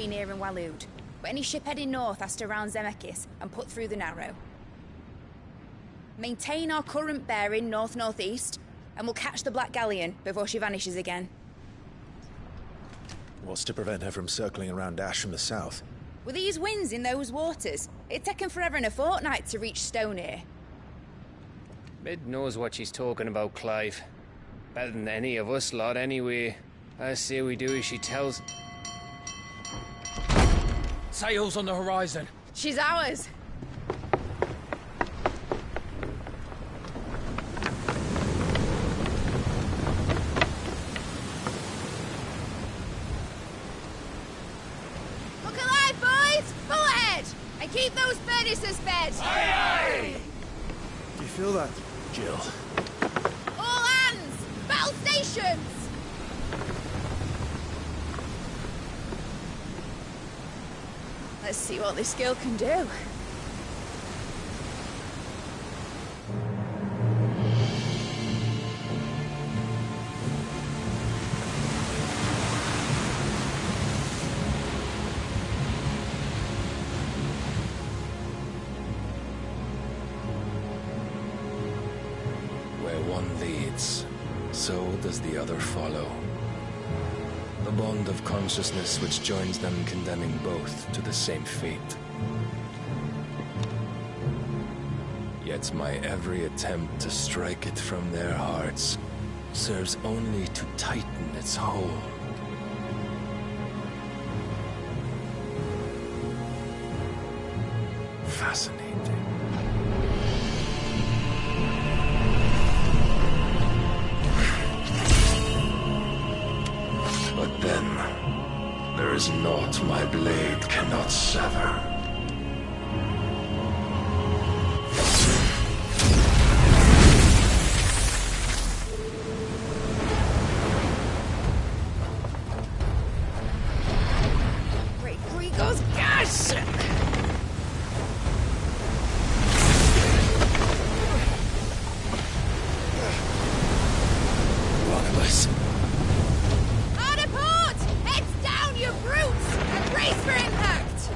between here and Waloed. But any ship heading north has to round Zemeckis and put through the Narrow. Maintain our current bearing north-northeast, and we'll catch the Black Galleon before she vanishes again. What's to prevent her from circling around Ash from the south? With these winds in those waters, it'd take 'em forever and a fortnight to reach Stonehenge. Mid knows what she's talking about, Clive. Better than any of us lot, anyway. I say we do as she tells. Sails on the horizon. She's ours. Look alive, boys! Full ahead! And keep those furnaces fed! Aye, aye! Do you feel that, Jill? All hands! Battle stations! Let's see what this girl can do. Where one leads, so does the other follow. The bond of consciousness which joins them condemning both to the same fate. Yet my every attempt to strike it from their hearts serves only to tighten its hold. Fascinating. But then, there is naught my blade cannot sever. Great Gregor's gosh! Romulus. Hard port! Heads down, you brutes! And brace for impact!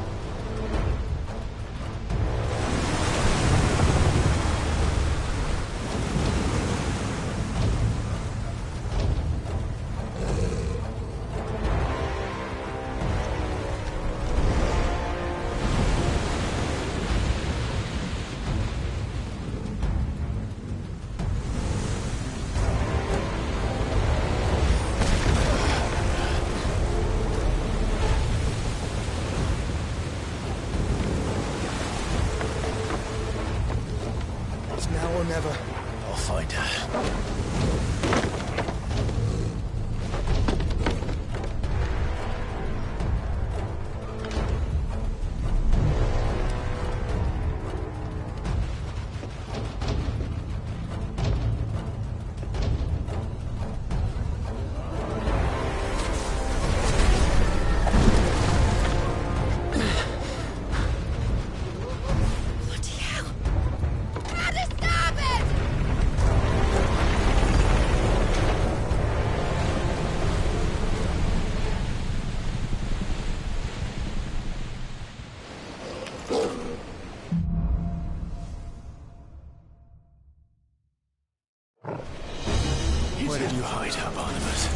It's now or never. I'll find her. Bloody hell! How to stop it! Where did you hide her, Barnabas?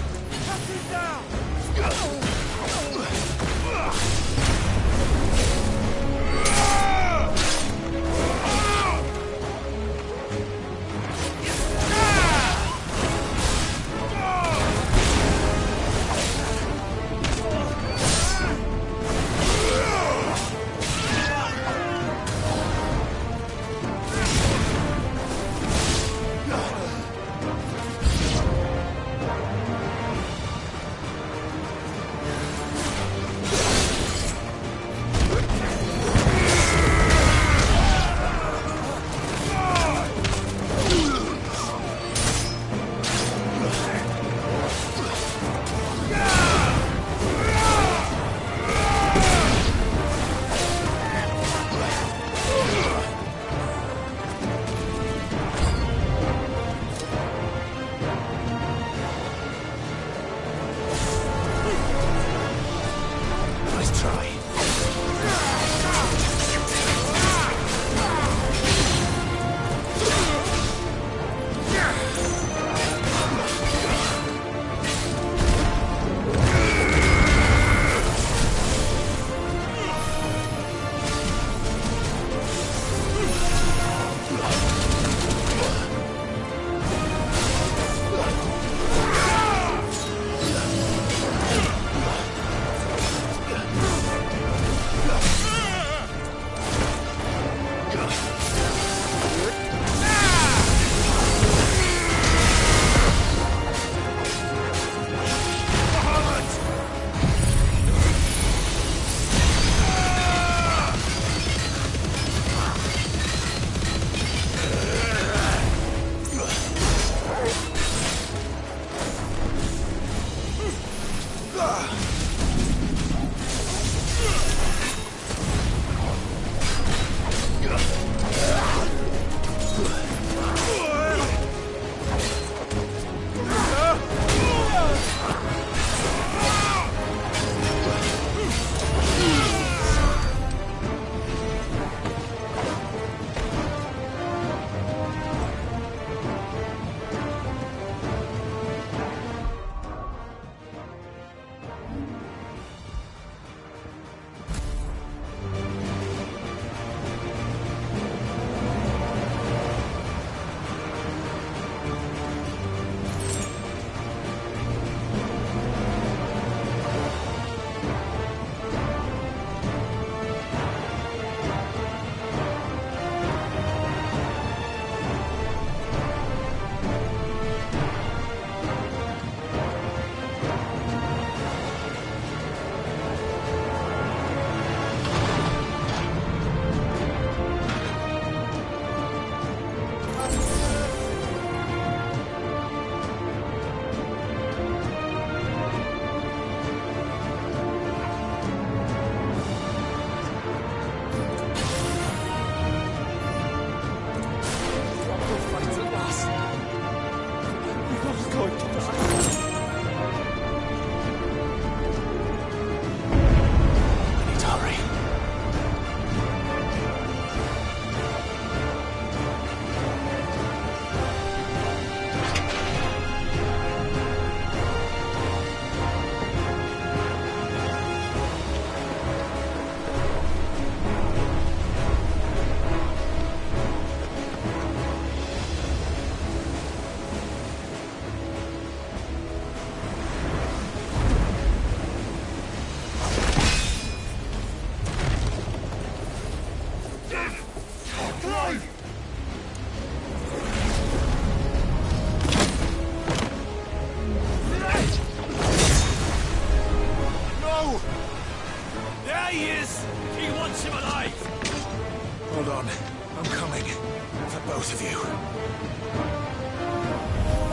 I'm coming. For both of you.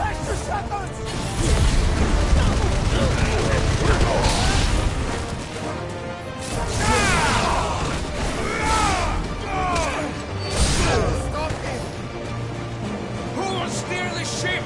Extra shepherds! Stop him! Who will steer the ship?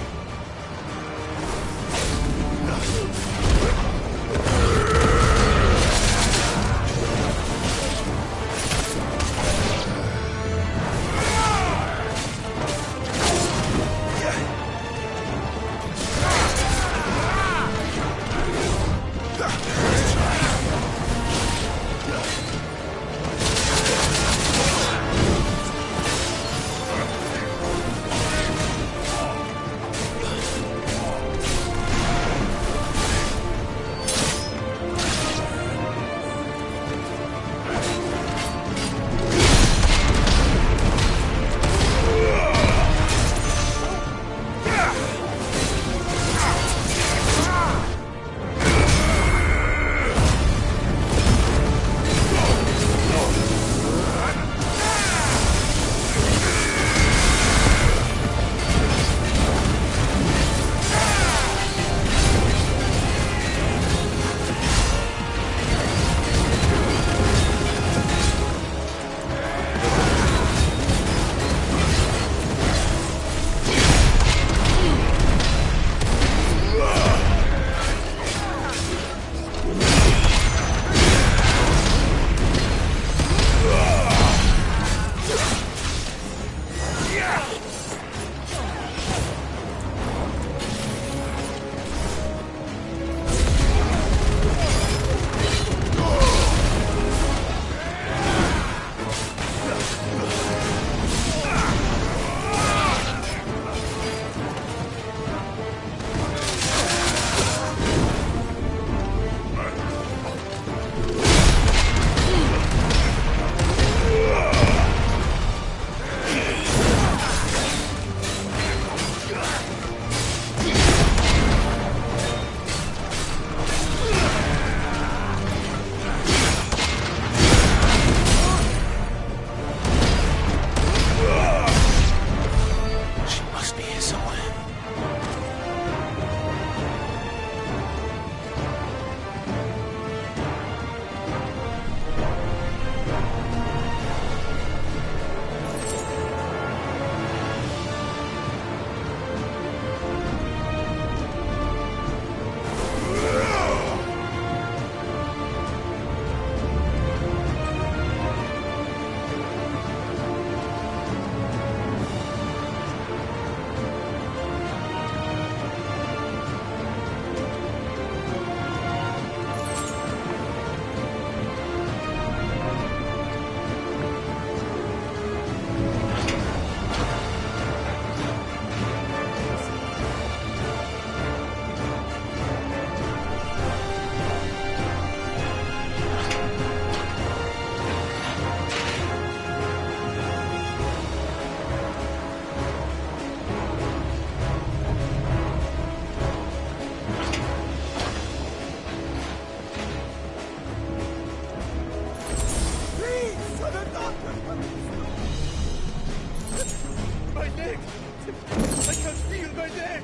My neck! I can feel my neck!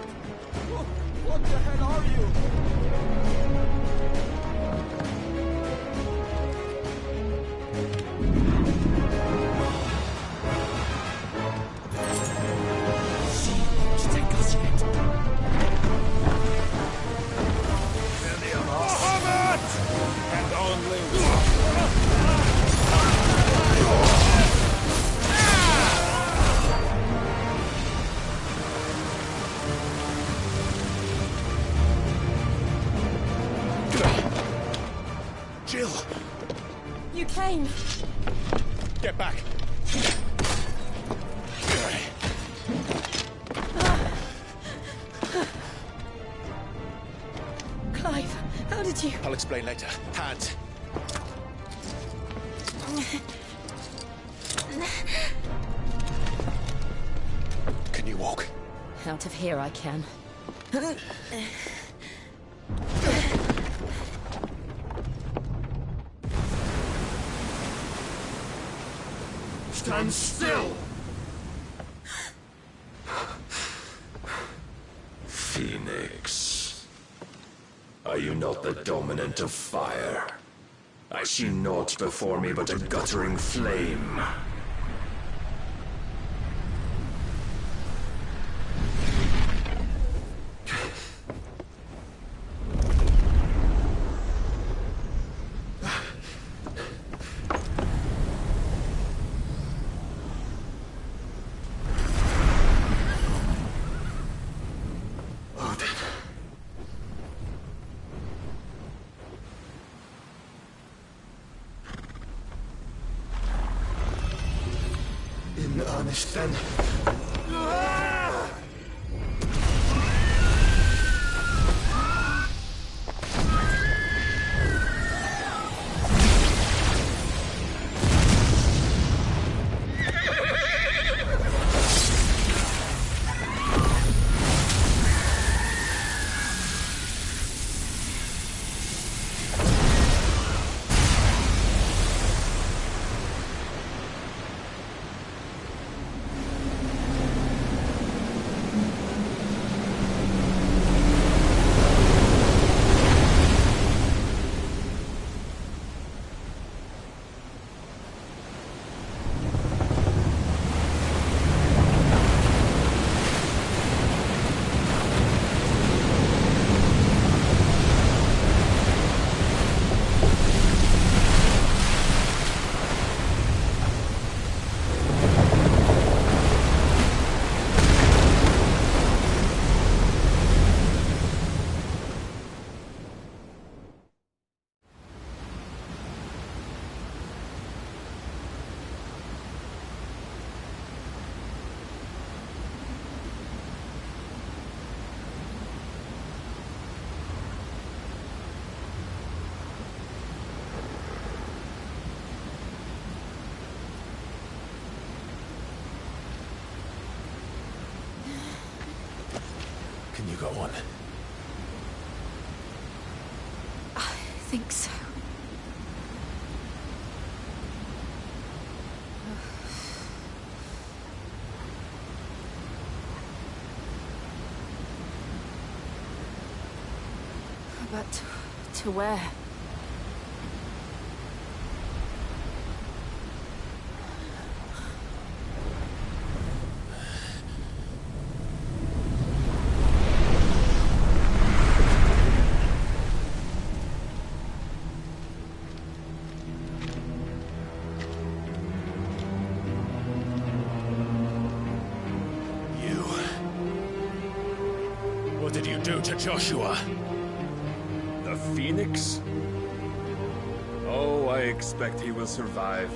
What the hell are you? She won't take us yet. Muhammad! And only Jill! You came. Get back! Clive, how did you... I'll explain later. Hands! Can you walk? Out of here I can. stand Stand still! Phoenix. Are you not the dominant of fire? I see naught before me but a guttering flame. In earnest, then. Can you go on? I think so. But to where? What did you do to Joshua? The Phoenix? Oh, I expect he will survive.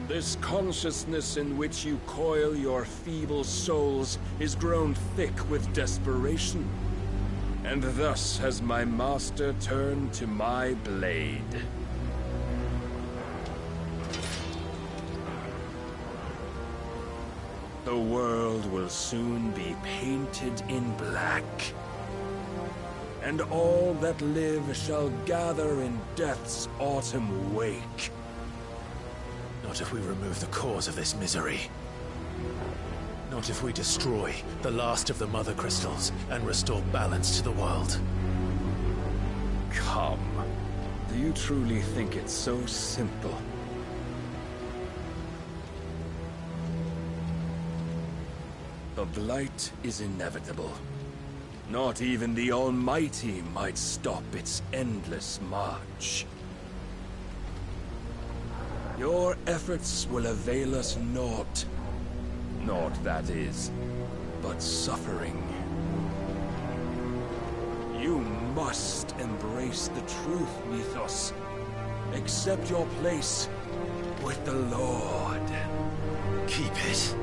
This consciousness in which you coil your feeble souls is grown thick with desperation. And thus has my master turned to my blade. The world will soon be painted in black. And all that live shall gather in death's autumn wake. Not if we remove the cause of this misery. Not if we destroy the last of the Mother Crystals and restore balance to the world. Come. Do you truly think it's so simple? The blight is inevitable. Not even the Almighty might stop its endless march. Your efforts will avail us naught. Naught, that is, but suffering. You must embrace the truth, Mythos. Accept your place with the Lord. Keep it.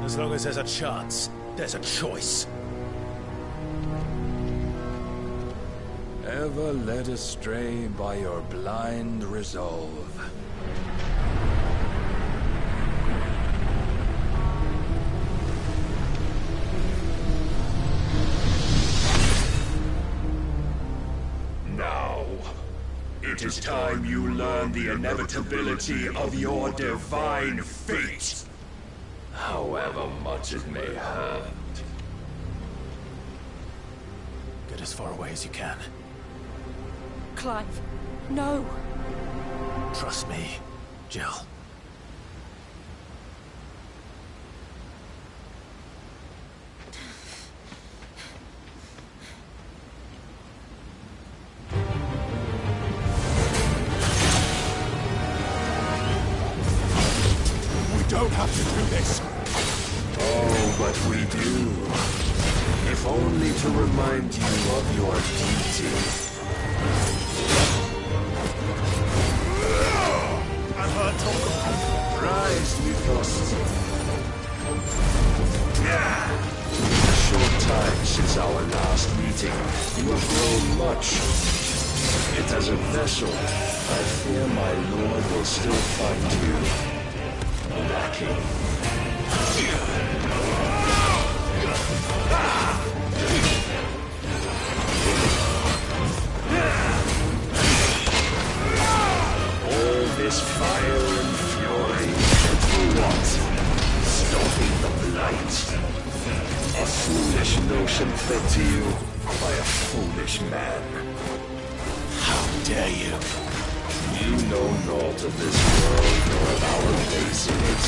As long as there's a chance, there's a choice. Ever led astray by your blind resolve. Now, in It is time you learn the inevitability of your divine fate. However much it may hurt. Get as far away as you can. Clive, no. Trust me, Jill. We don't have to do this. Oh, but we do. If only to remind you of your duty. I've heard talk of Rise, Mythos. A short time since our last meeting, you have grown much. Yet as a vessel, I fear my lord will still find you lacking. All this fire and fury, for what? Stopping the blight. A foolish notion fed to you by a foolish man. How dare you? You know naught of this world nor of our place in it.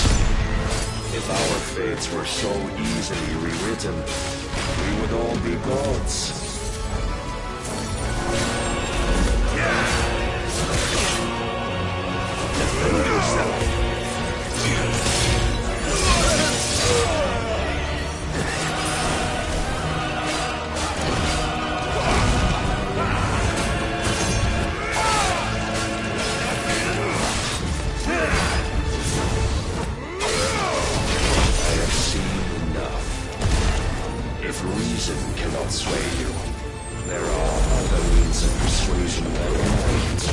If our fates were so easily rewritten, we would all be gods. Defend yourself. I have seen enough. If reason cannot sway you, there are other means of persuasion that might.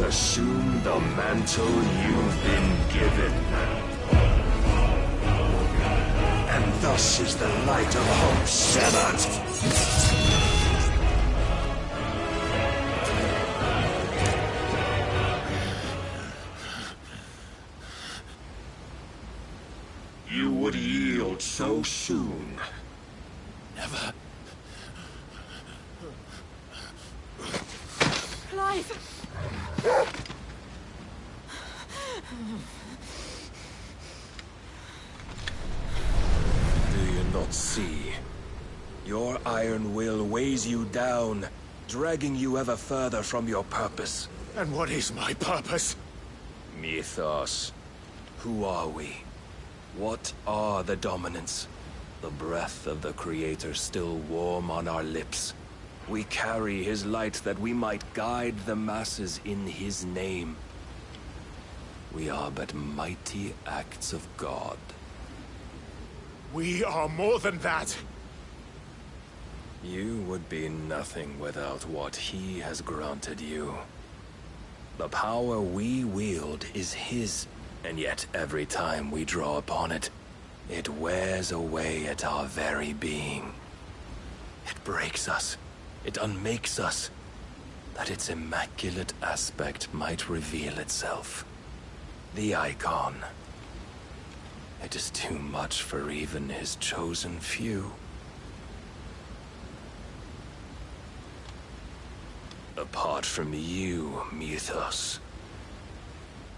Assume the mantle you've been given. And thus is the light of hope severed. You would yield so soon. Never. Clive! Do you not see? Your iron will weighs you down, dragging you ever further from your purpose. And what is my purpose? Mythos. Who are we? What are the dominants? The breath of the Creator still warm on our lips. We carry his light that we might guide the masses in his name. We are but mighty acts of God. We are more than that. You would be nothing without what he has granted you. The power we wield is his, and yet every time we draw upon it, it wears away at our very being. It breaks us. It unmakes us, that its immaculate aspect might reveal itself. The icon. It is too much for even his chosen few. Apart from you, Mythos,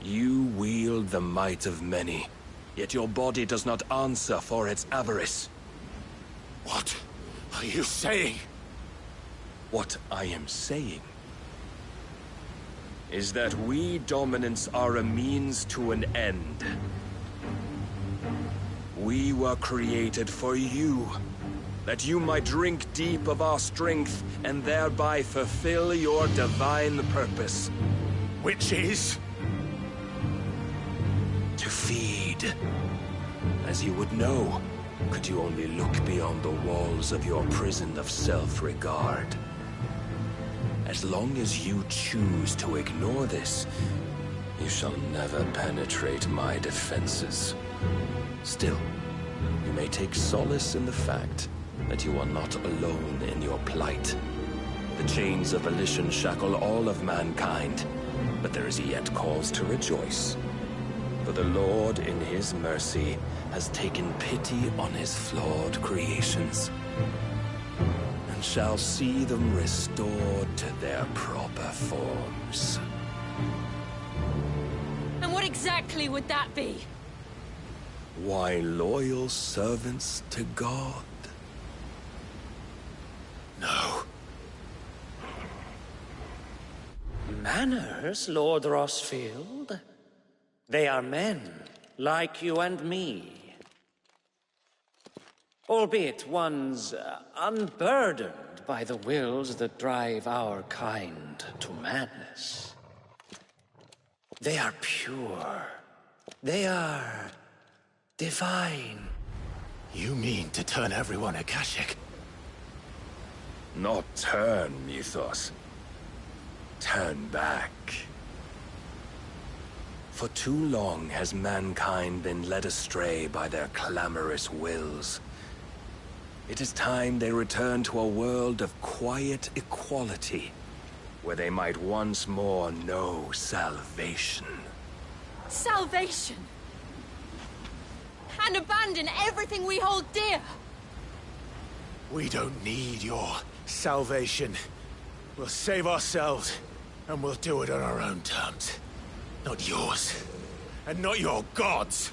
you wield the might of many, yet your body does not answer for its avarice. What are you saying? What I am saying is that we dominants are a means to an end. We were created for you, that you might drink deep of our strength and thereby fulfill your divine purpose. Which is? To feed. As you would know, could you only look beyond the walls of your prison of self-regard. As long as you choose to ignore this, you shall never penetrate my defenses. Still, you may take solace in the fact that you are not alone in your plight. The chains of volition shackle all of mankind, but there is yet cause to rejoice. For the Lord, in his mercy, has taken pity on his flawed creations, and shall see them restored to their proper forms. And what exactly would that be? Why, loyal servants to God. No. Manners, Lord Rossfield? They are men, like you and me. Albeit ones unburdened by the wills that drive our kind to madness. They are pure. They are divine. You mean to turn everyone Akashic? Not turn, Mythos. Turn back. For too long has mankind been led astray by their clamorous wills. It is time they return to a world of quiet equality, where they might once more know salvation. Salvation! And abandon everything we hold dear! We don't need your salvation. We'll save ourselves, and we'll do it on our own terms. Not yours. And not your gods!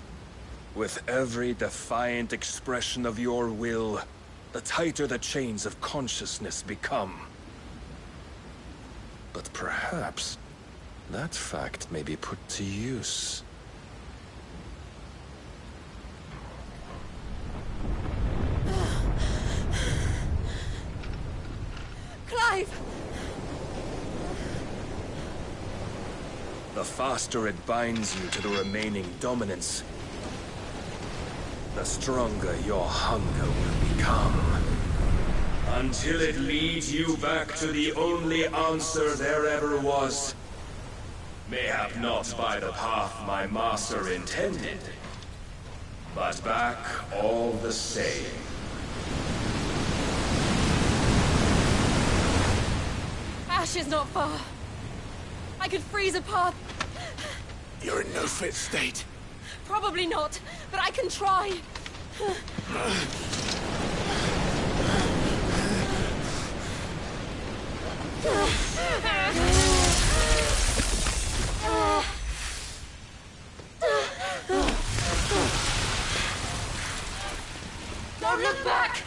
With every defiant expression of your will, the tighter the chains of consciousness become. But perhaps that fact may be put to use. Clive! The faster it binds you to the remaining dominance, the stronger your hunger will become. Until it leads you back to the only answer there ever was. Mayhap not by the path my master intended, but back all the same. Ash is not far. I could freeze a path. You're in no fit state. Probably not, but I can try. Don't look back!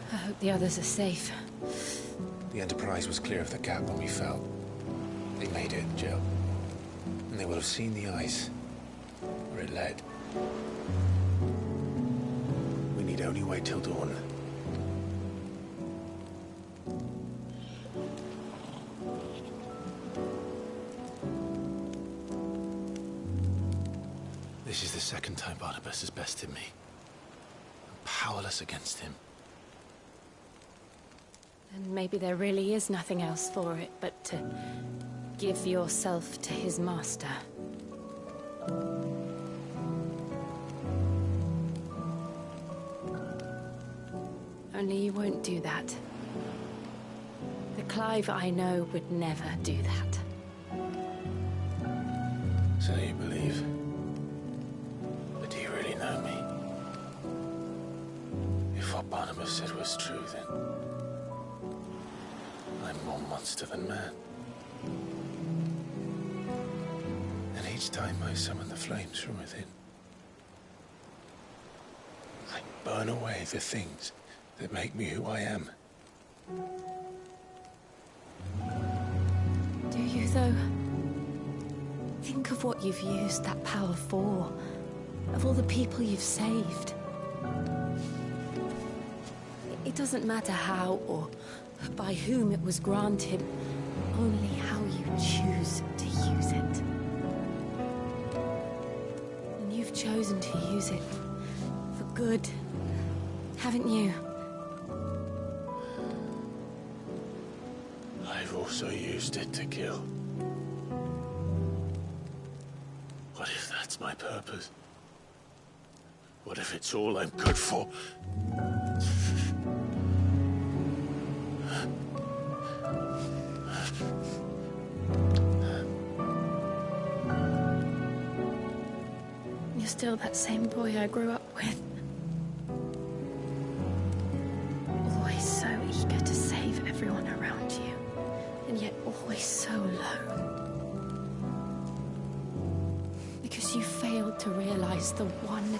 I hope the others are safe. The Enterprise was clear of the gap when we fell. They made it, Jill. And they will have seen the ice, where it led. We need only wait till dawn. This is the second time Barnabas has bested me. I'm powerless against him. And maybe there really is nothing else for it but to give yourself to his master. Only you won't do that. Clive I know would never do that. So you believe? But do you really know me? If what Barnabas said was true, then I'm more monster than man. And each time I summon the flames from within, I burn away the things that make me who I am. Do you, though? Think of what you've used that power for. Of all the people you've saved. It doesn't matter how or by whom it was granted, only how you choose to use it. And you've chosen to use it for good, haven't you? I've also used it to kill. What if that's my purpose? What if it's all I'm good for? You're still that same boy I grew up with. Always so eager to save everyone around you, and yet always so low. Because you failed to realize the one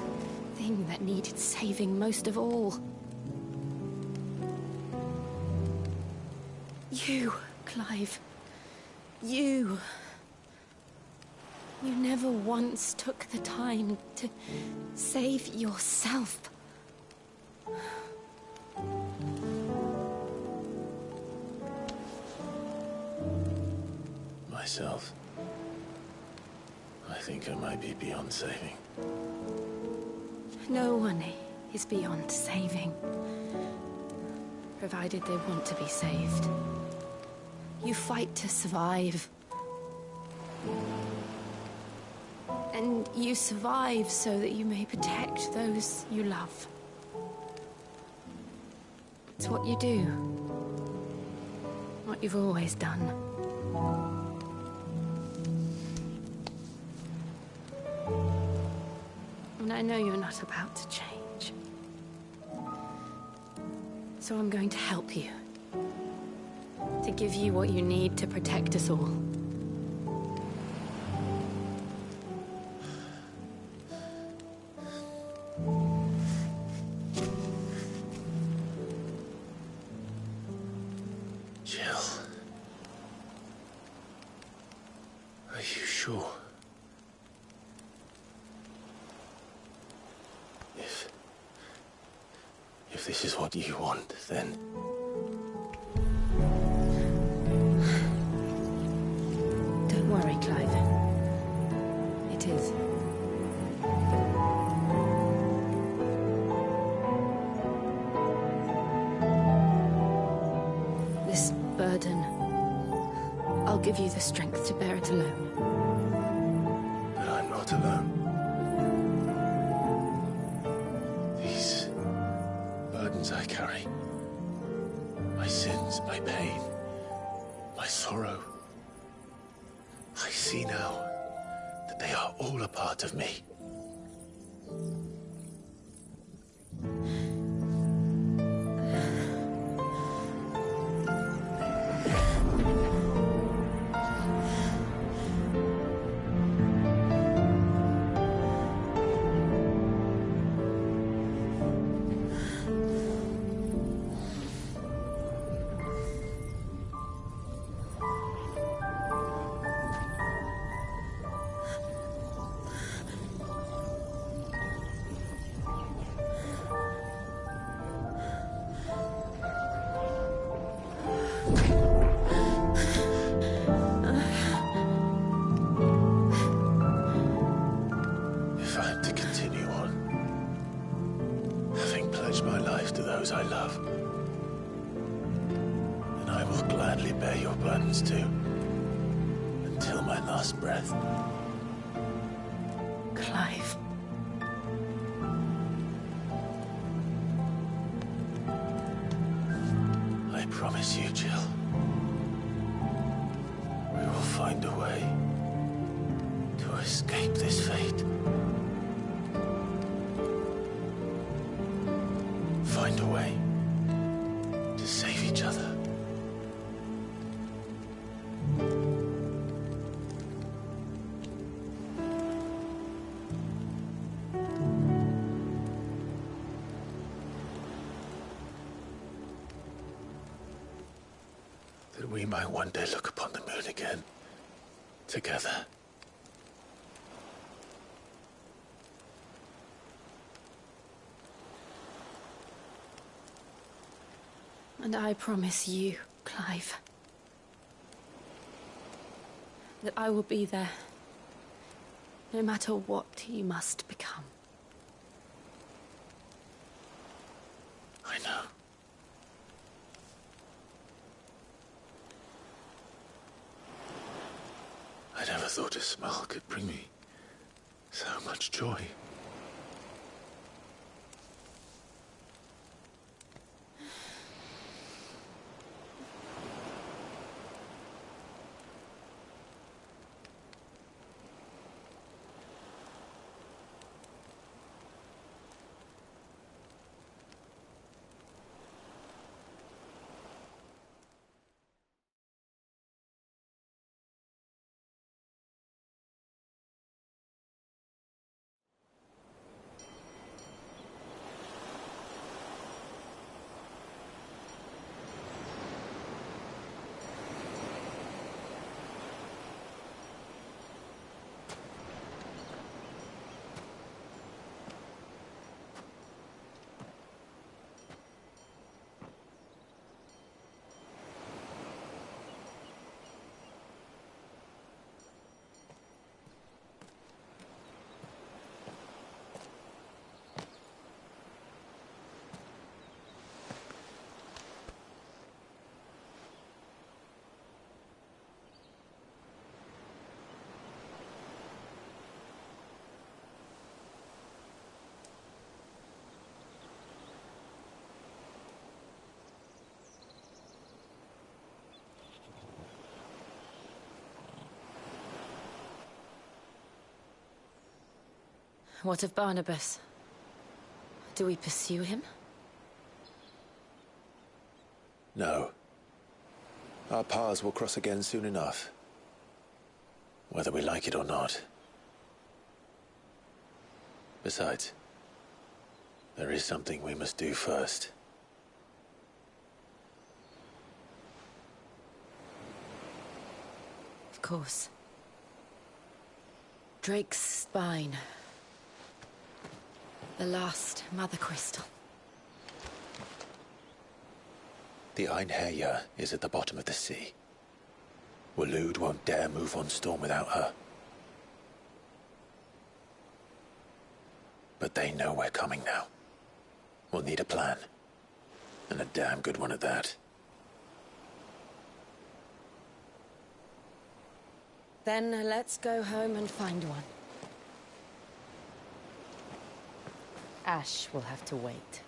thing that needed saving most of all. You, Clive. You. You never once took the time to save yourself. Myself? I think I might be beyond saving. No one is beyond saving. Provided they want to be saved. You fight to survive. And you survive so that you may protect those you love. It's what you do. What you've always done. And I know you're not about to change. So I'm going to help you. To give you what you need to protect us all. Jill. Are you sure? If this is what you want, then... Don't worry, Clive. It is. This burden, I'll give you the strength to bear it alone. But I'm not alone. These burdens I carry, my sins, my pain, my sorrow, I see now that they are all a part of me. I love. And I will gladly bear your burdens too, until my last breath. Clive. I promise you, Jill. escape this fate. Find a way to save each other. That we might one day look upon the moon again, together. And I promise you, Clive, that I will be there, no matter what you must become. I know. I never thought a smile could bring me so much joy. What of Barnabas? Do we pursue him? No. Our paths will cross again soon enough. Whether we like it or not. Besides, there is something we must do first. Of course. Drake's spine. The last Mother Crystal. The Einherja is at the bottom of the sea. Waloed won't dare move on Storm without her. But they know we're coming now. We'll need a plan. And a damn good one at that. Then let's go home and find one. Ash will have to wait.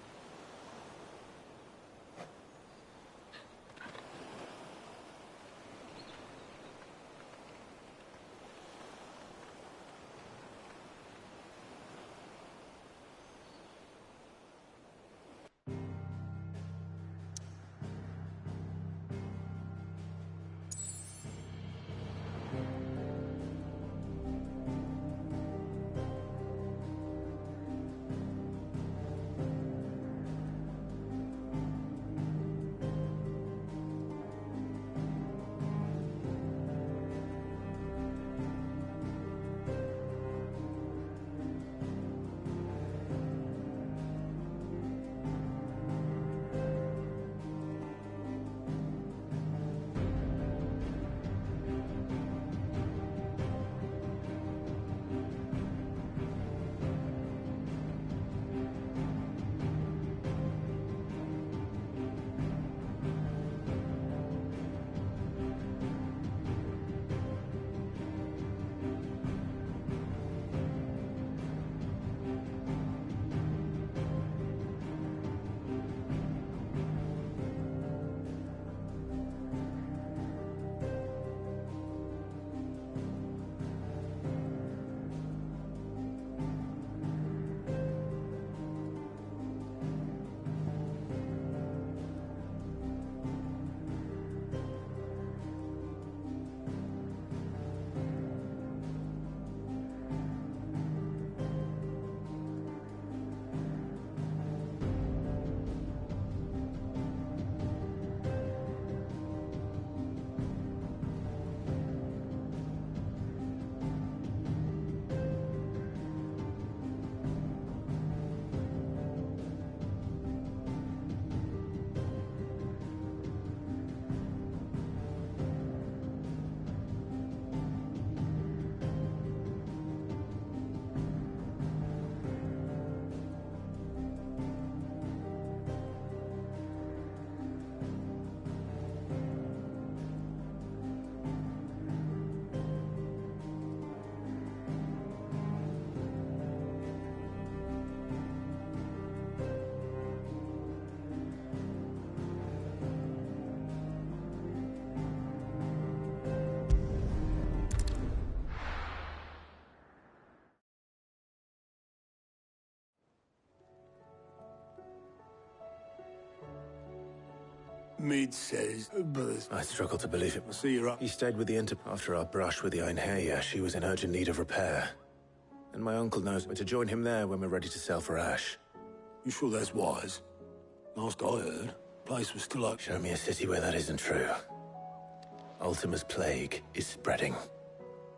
Mead says, but I struggle to believe it. I see you're up. He stayed with the after our brush with the Einherja. She was in urgent need of repair. And my uncle knows we're to join him there when we're ready to sail for Ash. You sure that's wise? Last I heard, the place was still up. Show me a city where that isn't true. Ultima's plague is spreading.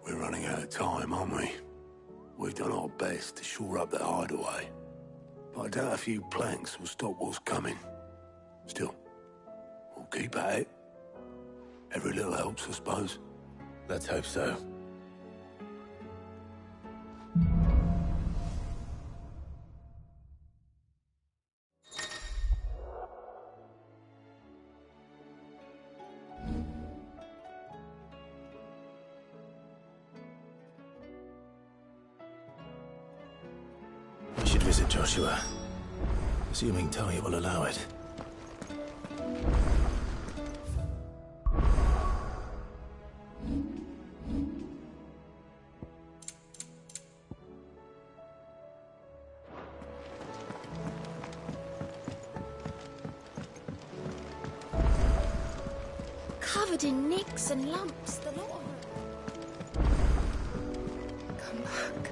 We're running out of time, aren't we? We've done our best to shore up that hideaway. But I doubt a few planks will stop what's coming. Still, we'll keep at it. Every little helps, I suppose. Let's hope so. We should visit Joshua, assuming Talia will allow it. Covered in nicks and lumps, the lot of them. Come back.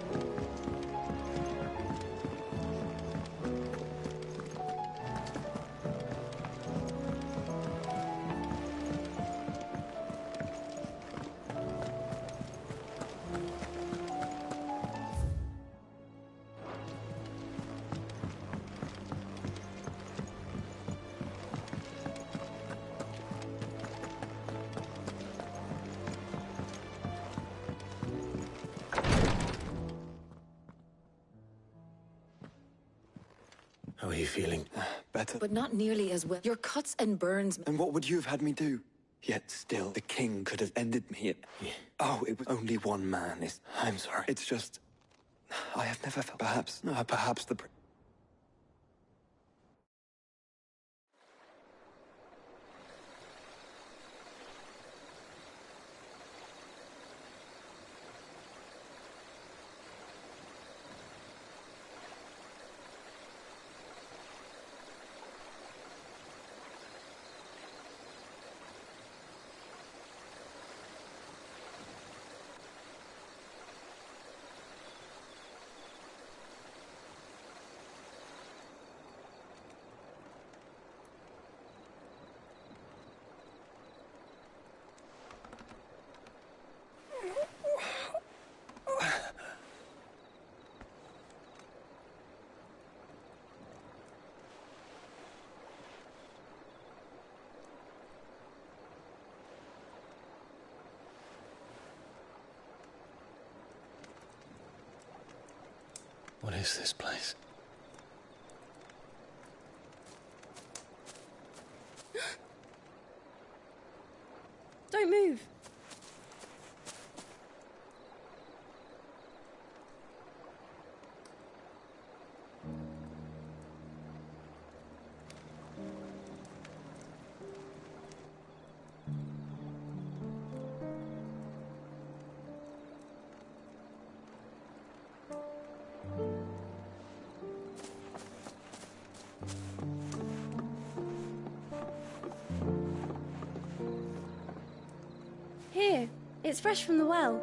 How are you feeling? Better. But not nearly as well. Your cuts and burns. And what would you have had me do? Yet still, the king could have ended me. Yeah. Oh, it was only one man. I'm sorry. It's just... I have never felt... Perhaps the... What is this place? Don't move. Here, it's fresh from the well.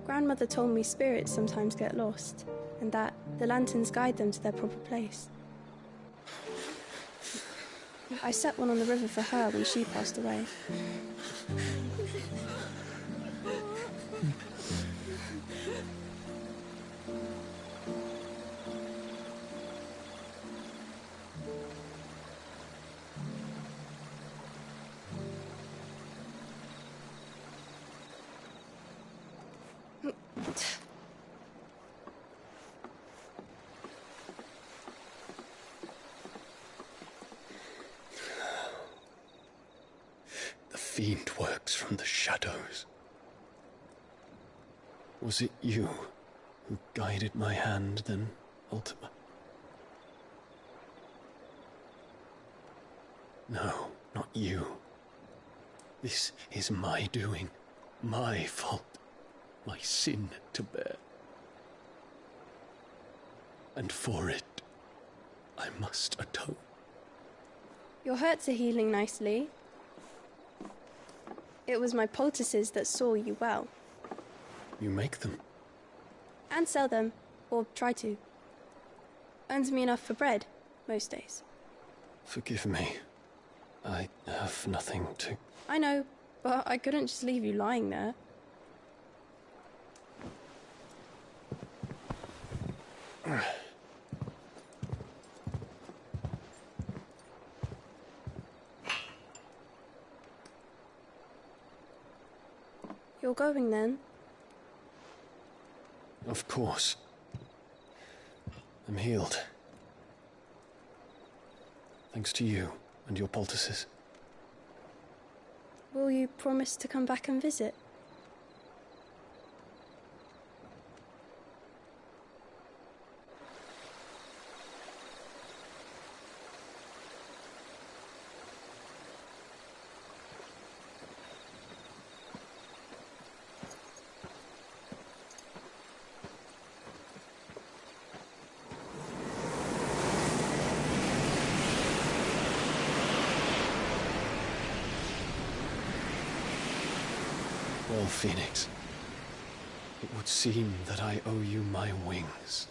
Grandmother told me spirits sometimes get lost, and that the lanterns guide them to their proper place. I set one on the river for her when she passed away. fiend works from the shadows. Was it you who guided my hand then, Ultima? No, not you. This is my doing, my fault, my sin to bear. And for it, I must atone. Your hurts are healing nicely. It was my poultices that saw you well. You make them? And sell them, or try to. Earns me enough for bread, most days. Forgive me. I have nothing to... I know, but I couldn't just leave you lying there. You're going then? Of course. I'm healed. Thanks to you and your poultices. Will you promise to come back and visit? Well, Phoenix, it would seem that I owe you my wings.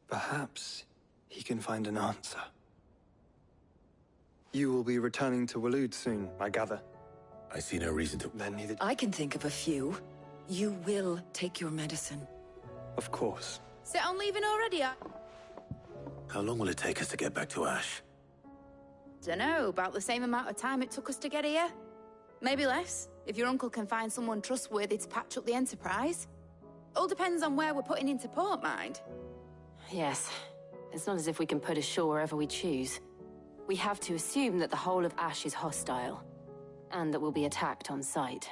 Perhaps he can find an answer. You will be returning to Waloed soon, I gather. I see no reason to... Then neither... I can think of a few. You will take your medicine. Of course. Set on leaving already? How long will it take us to get back to Ash? Dunno, about the same amount of time it took us to get here. Maybe less, if your uncle can find someone trustworthy to patch up the Enterprise. All depends on where we're putting into port, mind. Yes. It's not as if we can put ashore wherever we choose. We have to assume that the whole of Ash is hostile, and that we'll be attacked on sight.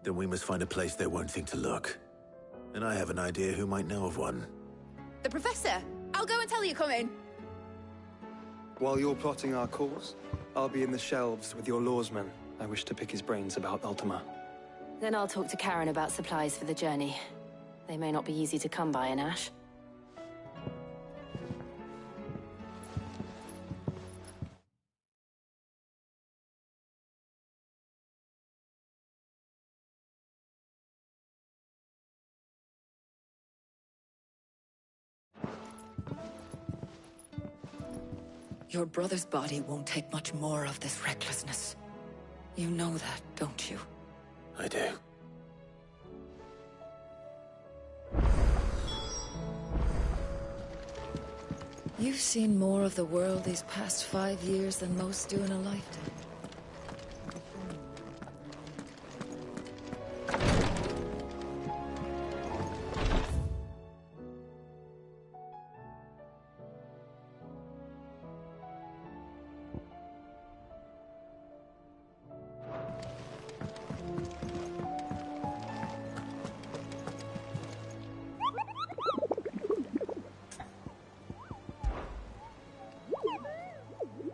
Then we must find a place they won't think to look. And I have an idea who might know of one. The Professor! I'll go and tell you come in. While you're plotting our course, I'll be in the shelves with your lawsman. I wish to pick his brains about Ultima. Then I'll talk to Karen about supplies for the journey. They may not be easy to come by in Ash. Your brother's body won't take much more of this recklessness. You know that, don't you? I do. You've seen more of the world these past 5 years than most do in a lifetime.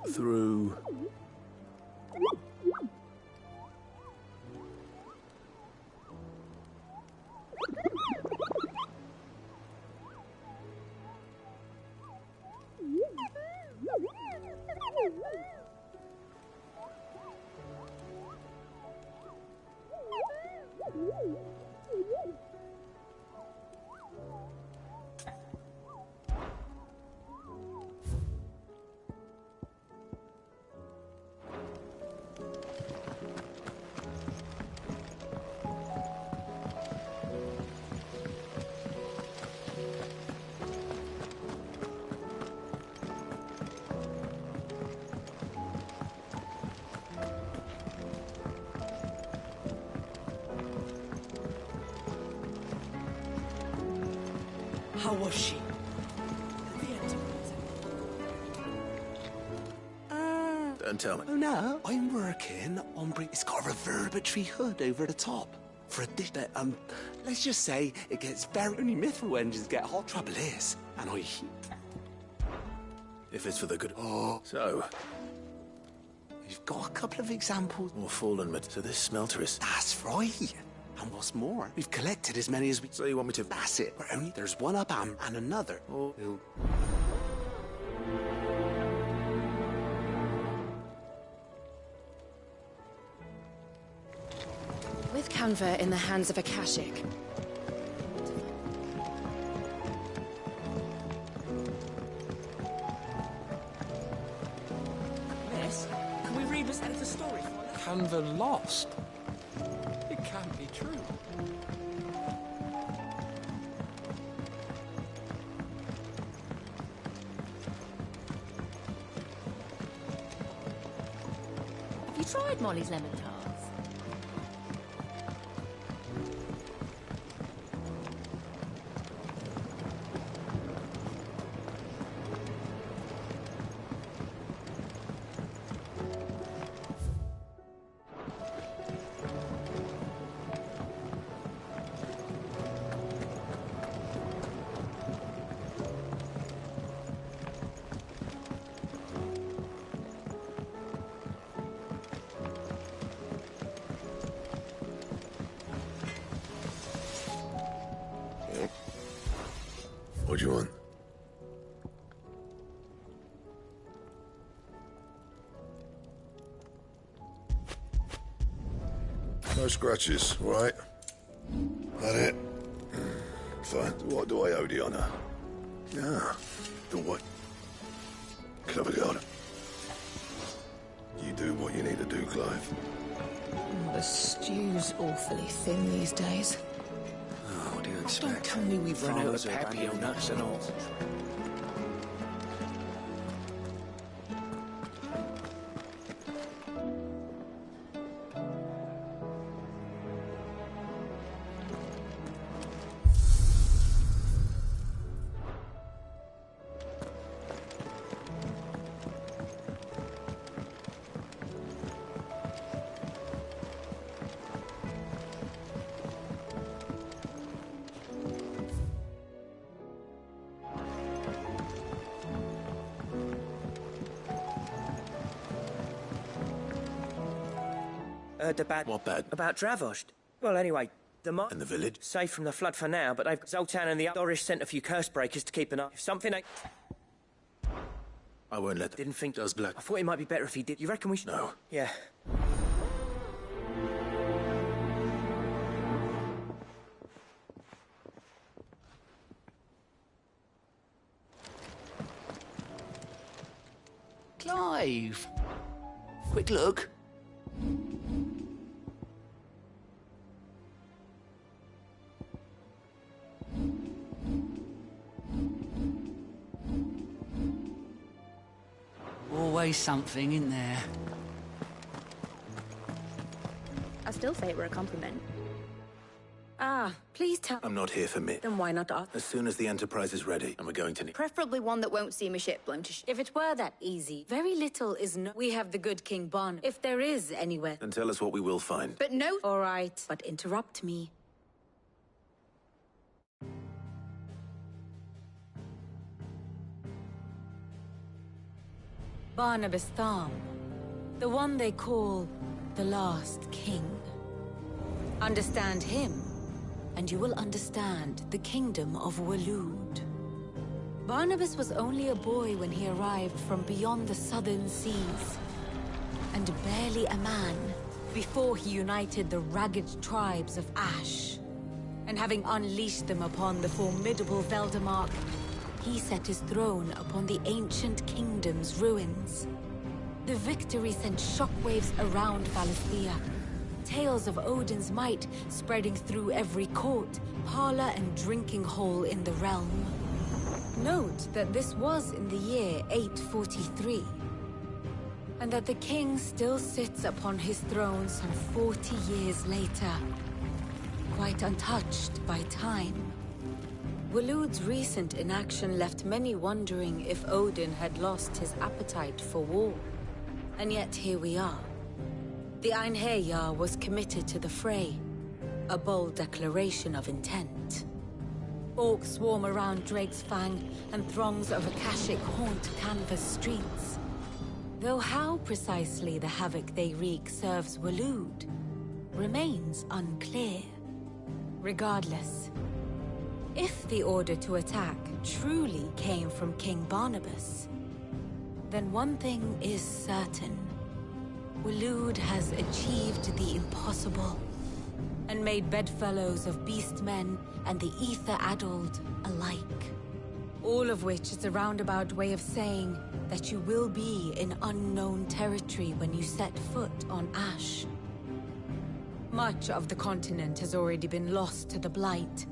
Through How was she? Don't tell me. Oh no, I'm working on it's got a reverberatory hood over the top. For a dish that, let's just say it gets very... Only mithril engines get hot. Trouble is, and I heat. If it's for the good... Oh. So... You've got a couple of examples. More fallen, but so this smelter is... That's right. And what's more, we've collected as many as we... So you want me to... That's it. But only there's one up and another. Oh. With Canva in the hands of Akashic. Miss, can we read this editor's story? Canva lost? It can't be true. Have you tried Molly's lemon tarts? What do you want? No scratches, all right? That it? Fine. What do I owe the honor? Yeah. The what? Clever girl. You do what you need to do, Clive. The stew's awfully thin these days. Oh, what do you Don't expect? tell me we've run out of Farmers are Papio abandoning nuts and all. themselves. The bad... What bad? About Dravost. Well, anyway, the And the village? safe from the flood for now, but they've... Zoltan and the Dorish sent a few curse breakers to keep an eye. If something ain't... I won't let them. Didn't think... Does Black. I thought it might be better if he did. You reckon we should... No. Yeah. Clive! Quick look. Always something in there. I still say it were a compliment. Ah, please tell... I'm not here for me. Then why not us? As soon as the Enterprise is ready, and we're going to need... Preferably one that won't see me ship blown to If it were that easy, very little is no... We have the good King Bon, if there is anywhere. And tell us what we will find. But no... All right, but interrupt me. Barnabas Tham, the one they call the Last King. Understand him, and you will understand the kingdom of Waloed. Barnabas was only a boy when he arrived from beyond the southern seas, and barely a man before he united the ragged tribes of Ash. And having unleashed them upon the formidable Veldemark, he set his throne upon the ancient kingdom's ruins. The victory sent shockwaves around Valisthea, tales of Odin's might spreading through every court, parlor, and drinking hole in the realm. Note that this was in the year 843, and that the king still sits upon his throne some 40 years later, quite untouched by time. Waloed's recent inaction left many wondering if Odin had lost his appetite for war. And yet here we are. The Einherjar was committed to the fray, a bold declaration of intent. Orcs swarm around Drake's Fang, and throngs of Akashic haunt Canvas streets. Though how precisely the havoc they wreak serves Waloed remains unclear. Regardless, if the order to attack truly came from King Barnabas, then one thing is certain. Waloed has achieved the impossible, and made bedfellows of beastmen and the ether-addled alike. All of which is a roundabout way of saying that you will be in unknown territory when you set foot on Ash. Much of the continent has already been lost to the Blight,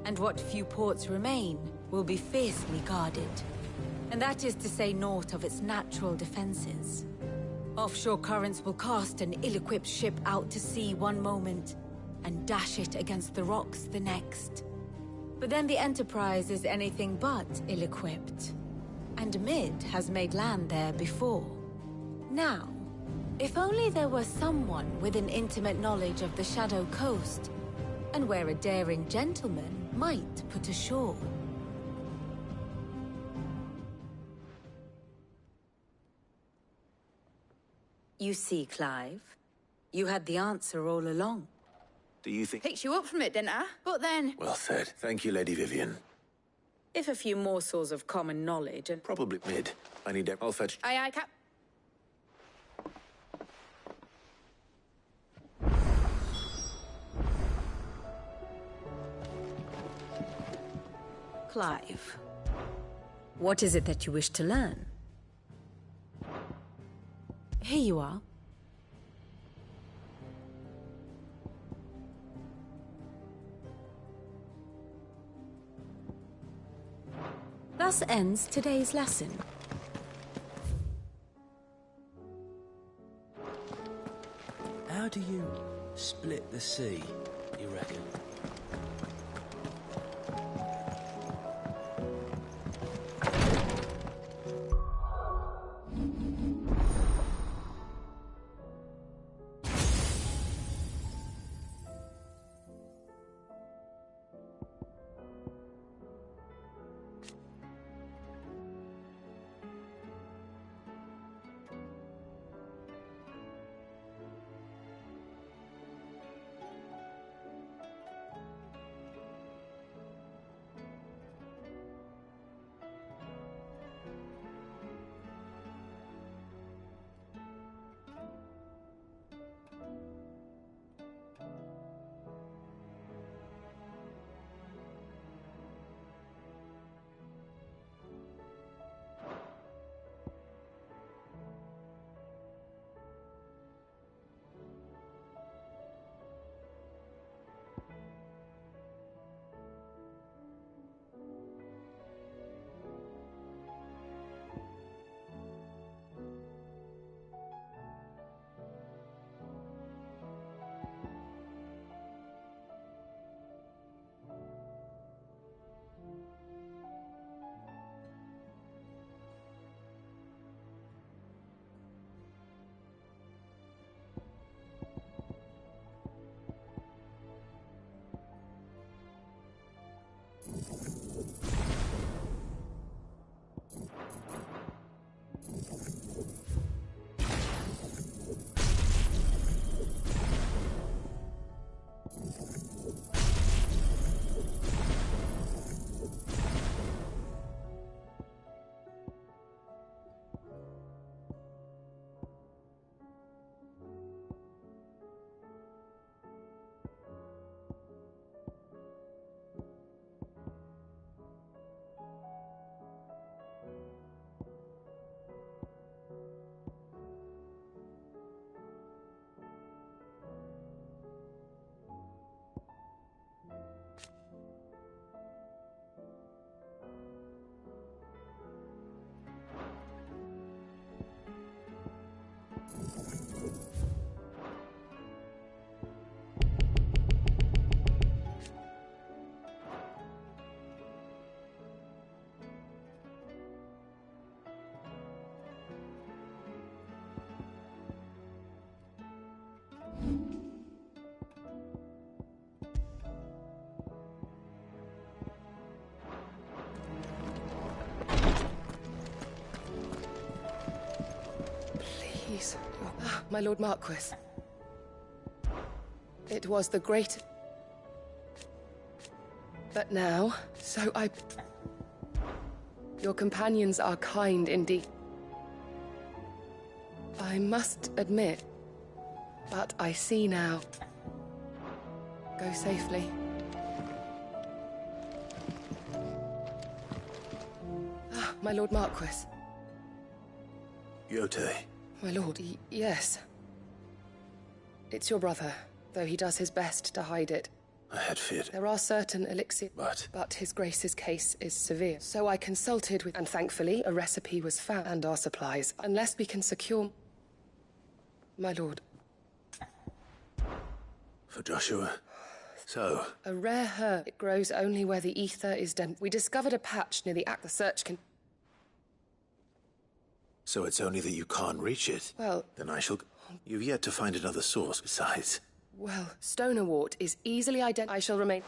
and what few ports remain will be fiercely guarded. And that is to say naught of its natural defenses. Offshore currents will cast an ill-equipped ship out to sea one moment, and dash it against the rocks the next. But then the Enterprise is anything but ill-equipped. And Mid has made land there before. Now, if only there were someone with an intimate knowledge of the Shadow Coast, and where a daring gentleman might put ashore. You see, Clive, you had the answer all along. Do you think... Picked you up from it, didn't I? But then... Well said. Thank you, Lady Vivian. If a few morsels of common knowledge and... Probably Mid. I need... I'll fetch... Aye, Cap. Clive, what is it that you wish to learn? Here you are. Thus ends today's lesson. How do you split the sea, you reckon? my Lord Marquis. It was the great... But now, so I... Your companions are kind indeed. I must admit, but I see now. Go safely. Ah, my Lord Marquis. Yote. My lord, yes. It's your brother, though he does his best to hide it. I had feared. There are certain elixirs, but His Grace's case is severe. So I consulted with, and thankfully, a recipe was found, and our supplies. Unless we can secure... My lord. For Joshua. So... A rare herb. It grows only where the ether is dense. We discovered a patch near the the search can... So it's only that you can't reach it? Well... Then I shall... You've yet to find another source besides. Well, Stonewort is easily identified. I shall remain...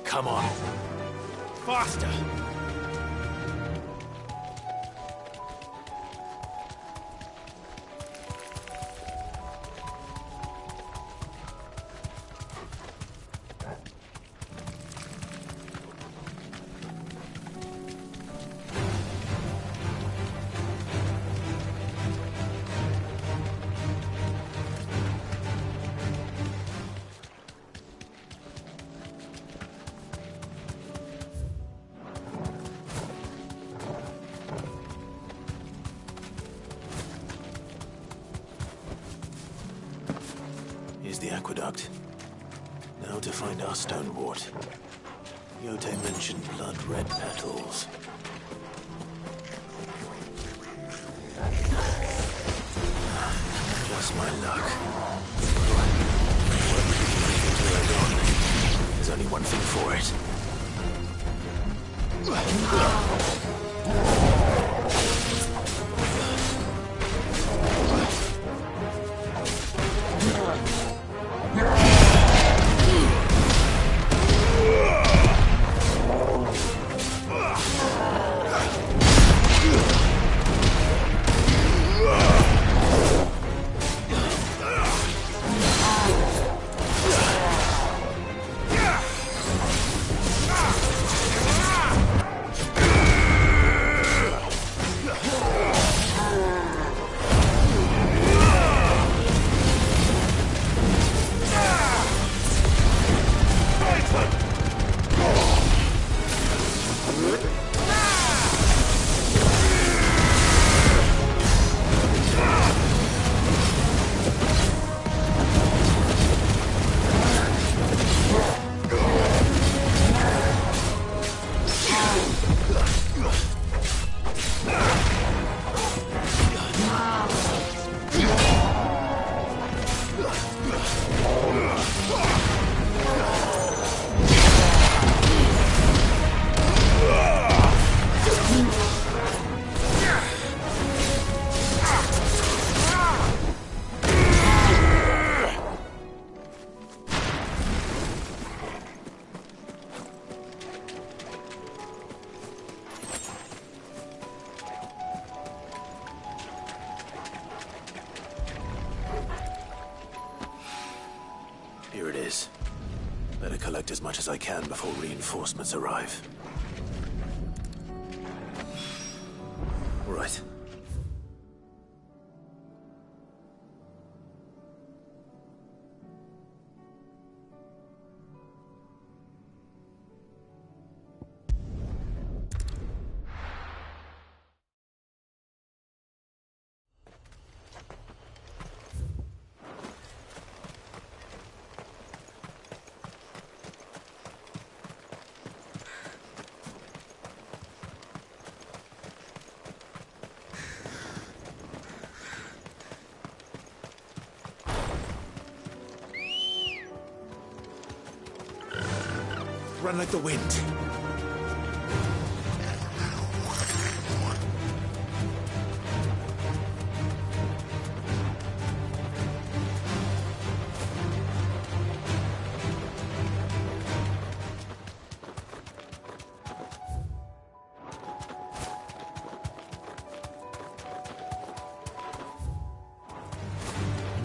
Come on. Faster! The aqueduct. Now to find our Stonewort. Yote mentioned blood-red petals. Just my luck. There's only one thing for it. Ah! resources. Better collect as much as I can before reinforcements arrive. Right. Run like the wind.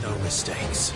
No mistakes.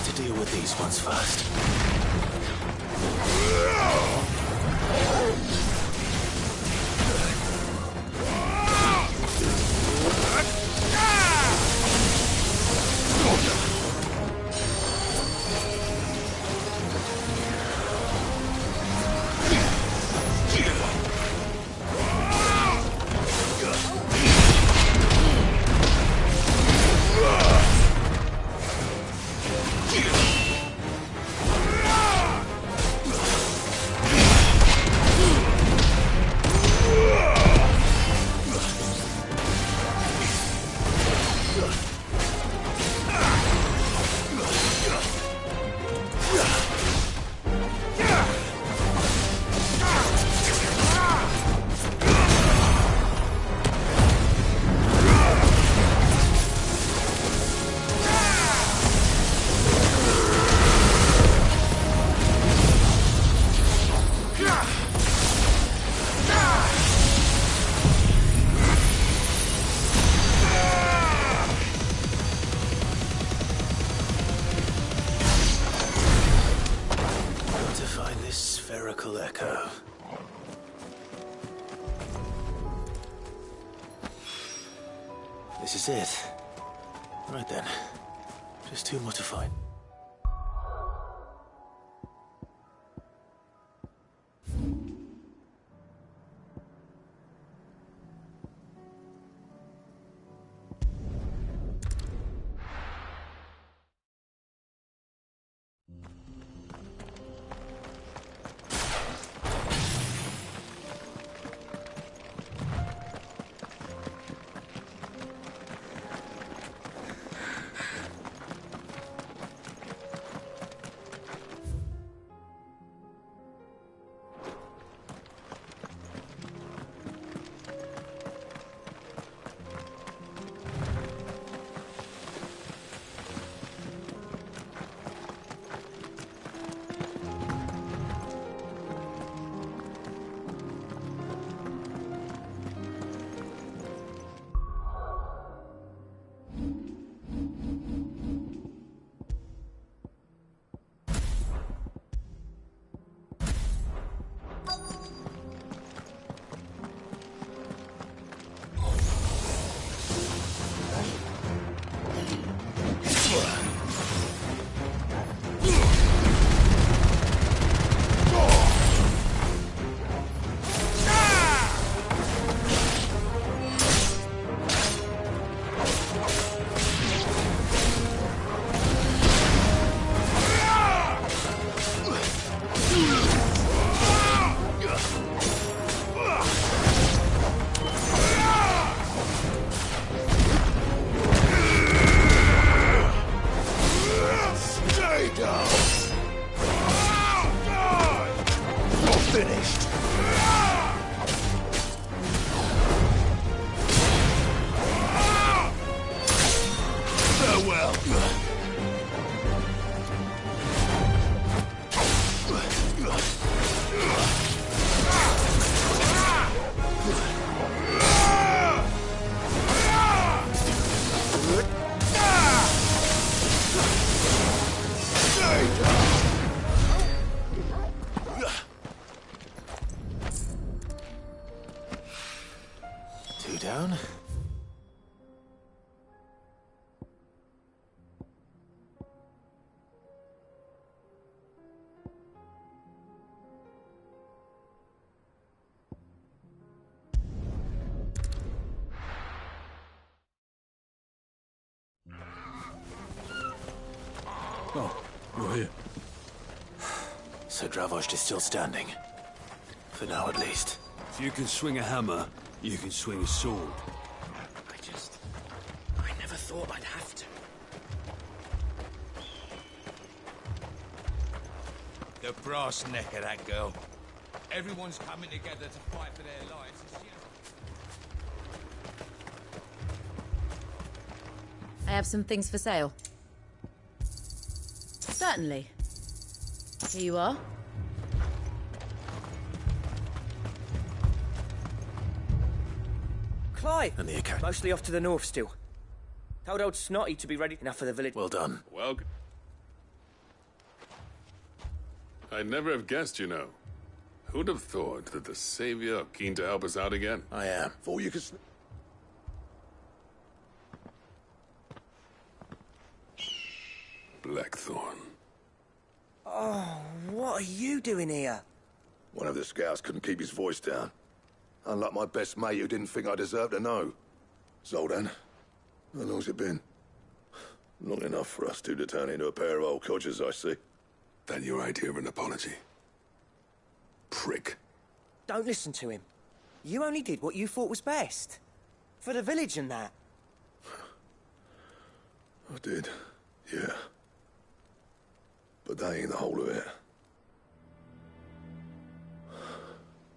To deal with these ones first. This is it. Right then. Just two more to find. Two down. Oh, you're here. So Dravost is still standing. For now, at least. If you can swing a hammer, you can swing a sword. I never thought I'd have to. The brass neck of that girl. Everyone's coming together to fight for their lives. I have some things for sale. Certainly. Here you are. Clive! And the account. Mostly off to the north still. Told old Snotty to be ready enough for the village. Well done. Well, I'd never have guessed, you know. Who'd have thought that the Savior keen to help us out again? I am. Before you can... Blackthorn. Oh, what are you doing here? One of the scouts couldn't keep his voice down. Unlike my best mate who didn't think I deserved to know. Zoldan, how long's it been? Long enough for us two to turn into a pair of old codgers, I see. That your idea of an apology? Prick. Don't listen to him. You only did what you thought was best. For the village and that. I did, yeah. But that ain't the whole of it.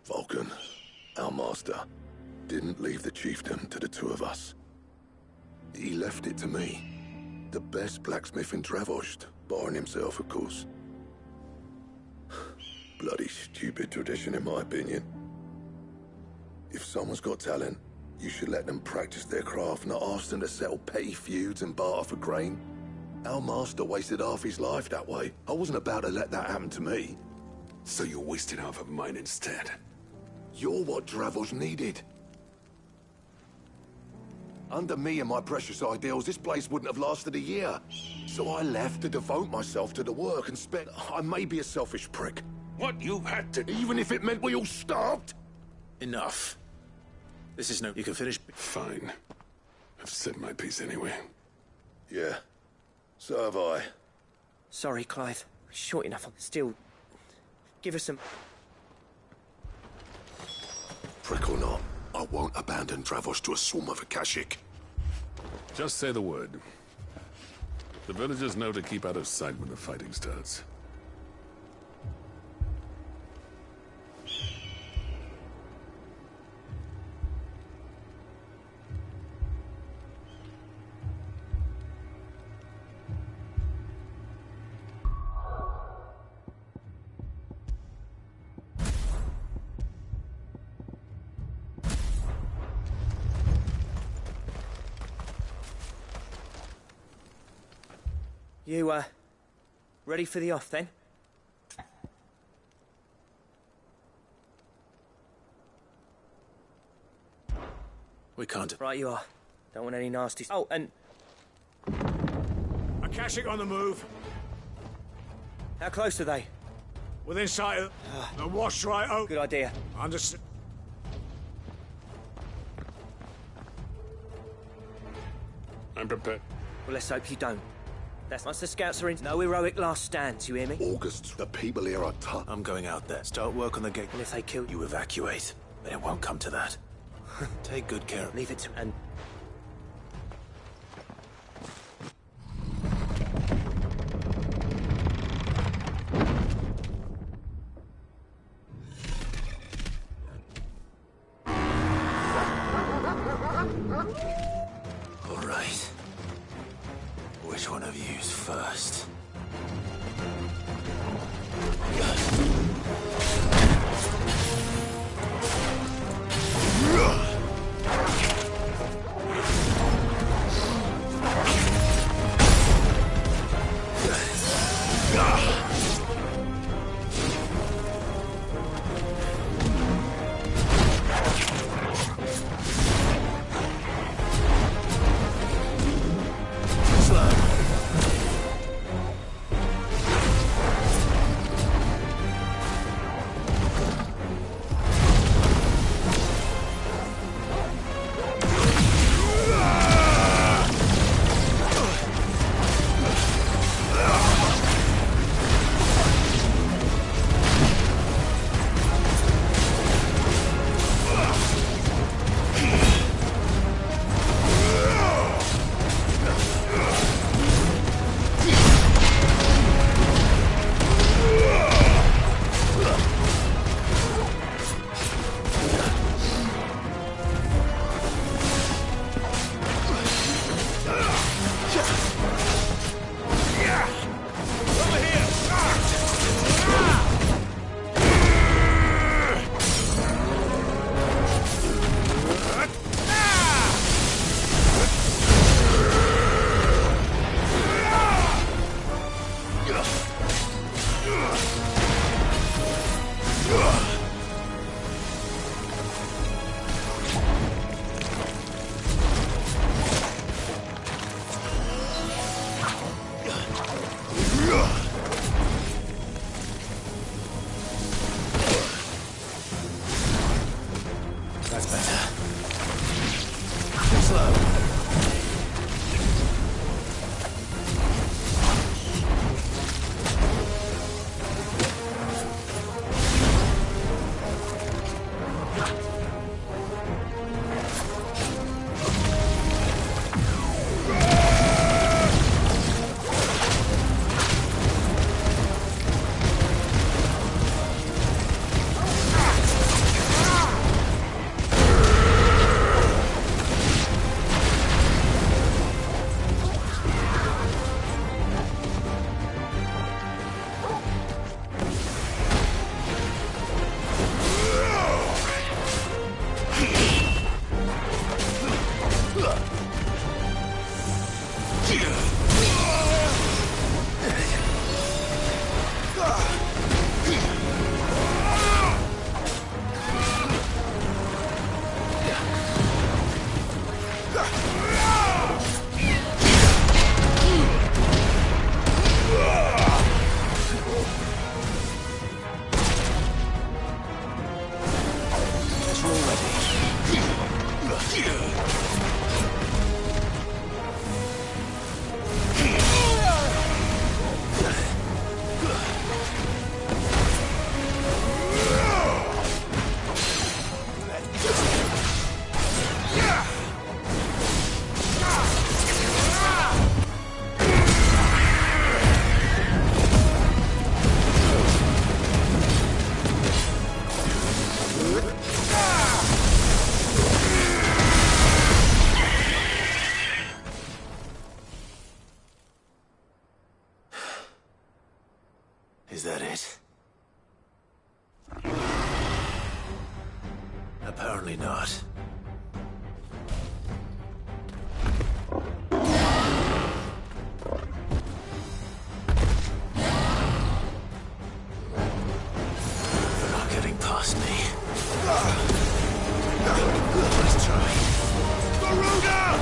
Vulcan, our master, didn't leave the chiefdom to the two of us. He left it to me. The best blacksmith in Dravost, barring himself, of course. Bloody stupid tradition, in my opinion. If someone's got talent, you should let them practice their craft, not ask them to settle petty feuds and barter for grain. Our master wasted half his life that way. I wasn't about to let that happen to me. So you wasted half of mine instead? You're what Dravost needed. Under me and my precious ideals, this place wouldn't have lasted a year. So I left to devote myself to the work and spent... I may be a selfish prick. What you had to... Even if it meant we all starved? Enough. This is no... You can finish... Fine. I've said my piece anyway. Yeah. So have I. Sorry, Clive. Short enough. Still... Give us some... Prick or not, I won't abandon Travos to a swarm of Akashic. Just say the word. The villagers know to keep out of sight when the fighting starts. You, ready for the off, then? We can't... Right you are. Don't want any nasties. Oh, and... Akashic on the move. How close are they? Within sight of... the wash right out. Good idea. Understood. I'm prepared. Well, let's hope you don't. That's once the scouts are in. No heroic last stands, you hear me? August, the people here are tough. I'm going out there. Start work on the gate. And if they kill you, evacuate. But it won't come to that. Take good care. Leave it to... And... All right. Which one of you's first? Apparently not. They're not getting past me. Let's try. Garuda!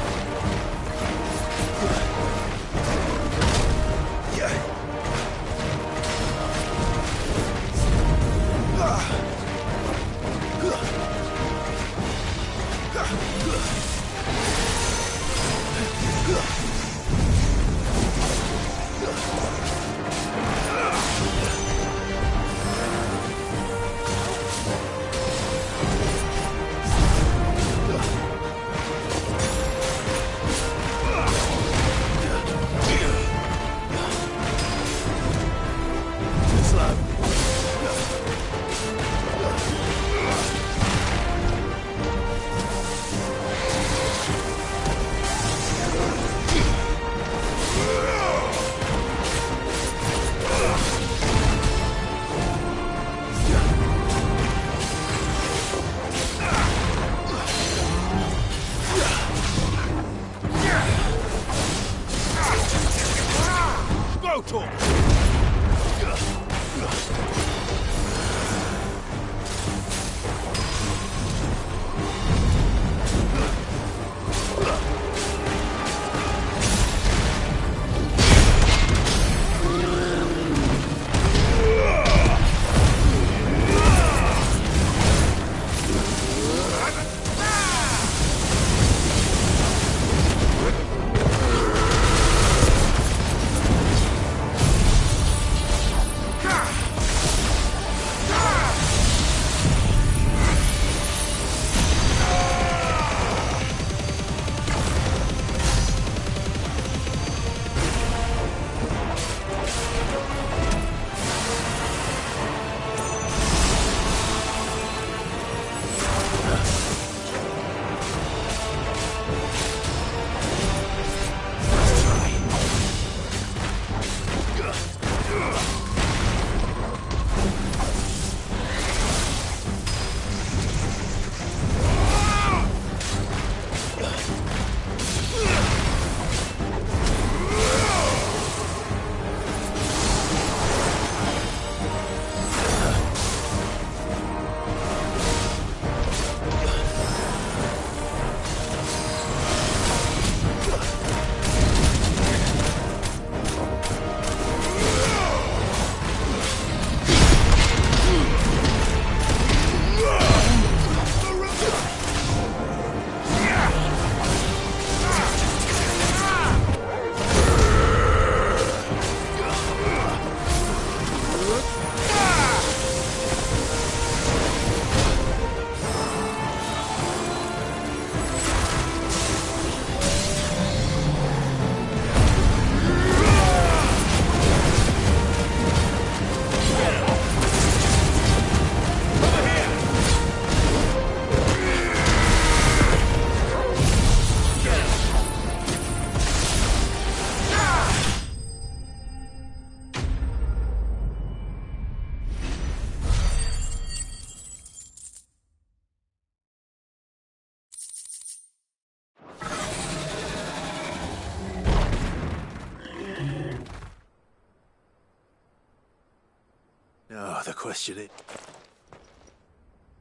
Now, the question is...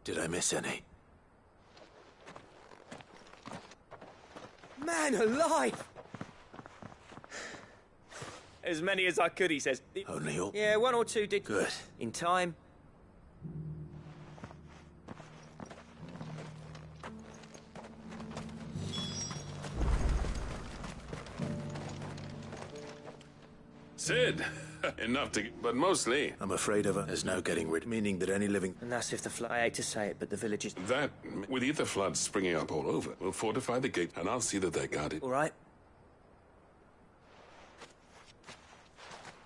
Did I miss any? Man alive! As many as I could, he says. Only all? Yeah, one or two did. Good. In time. Sid! Enough to... but mostly... I'm afraid of her. There's no getting rid, meaning that any living... And that's if the flood... I hate to say it, but the village is... That, with ether floods springing up all over, we'll fortify the gate, and I'll see that they're guarded. All right.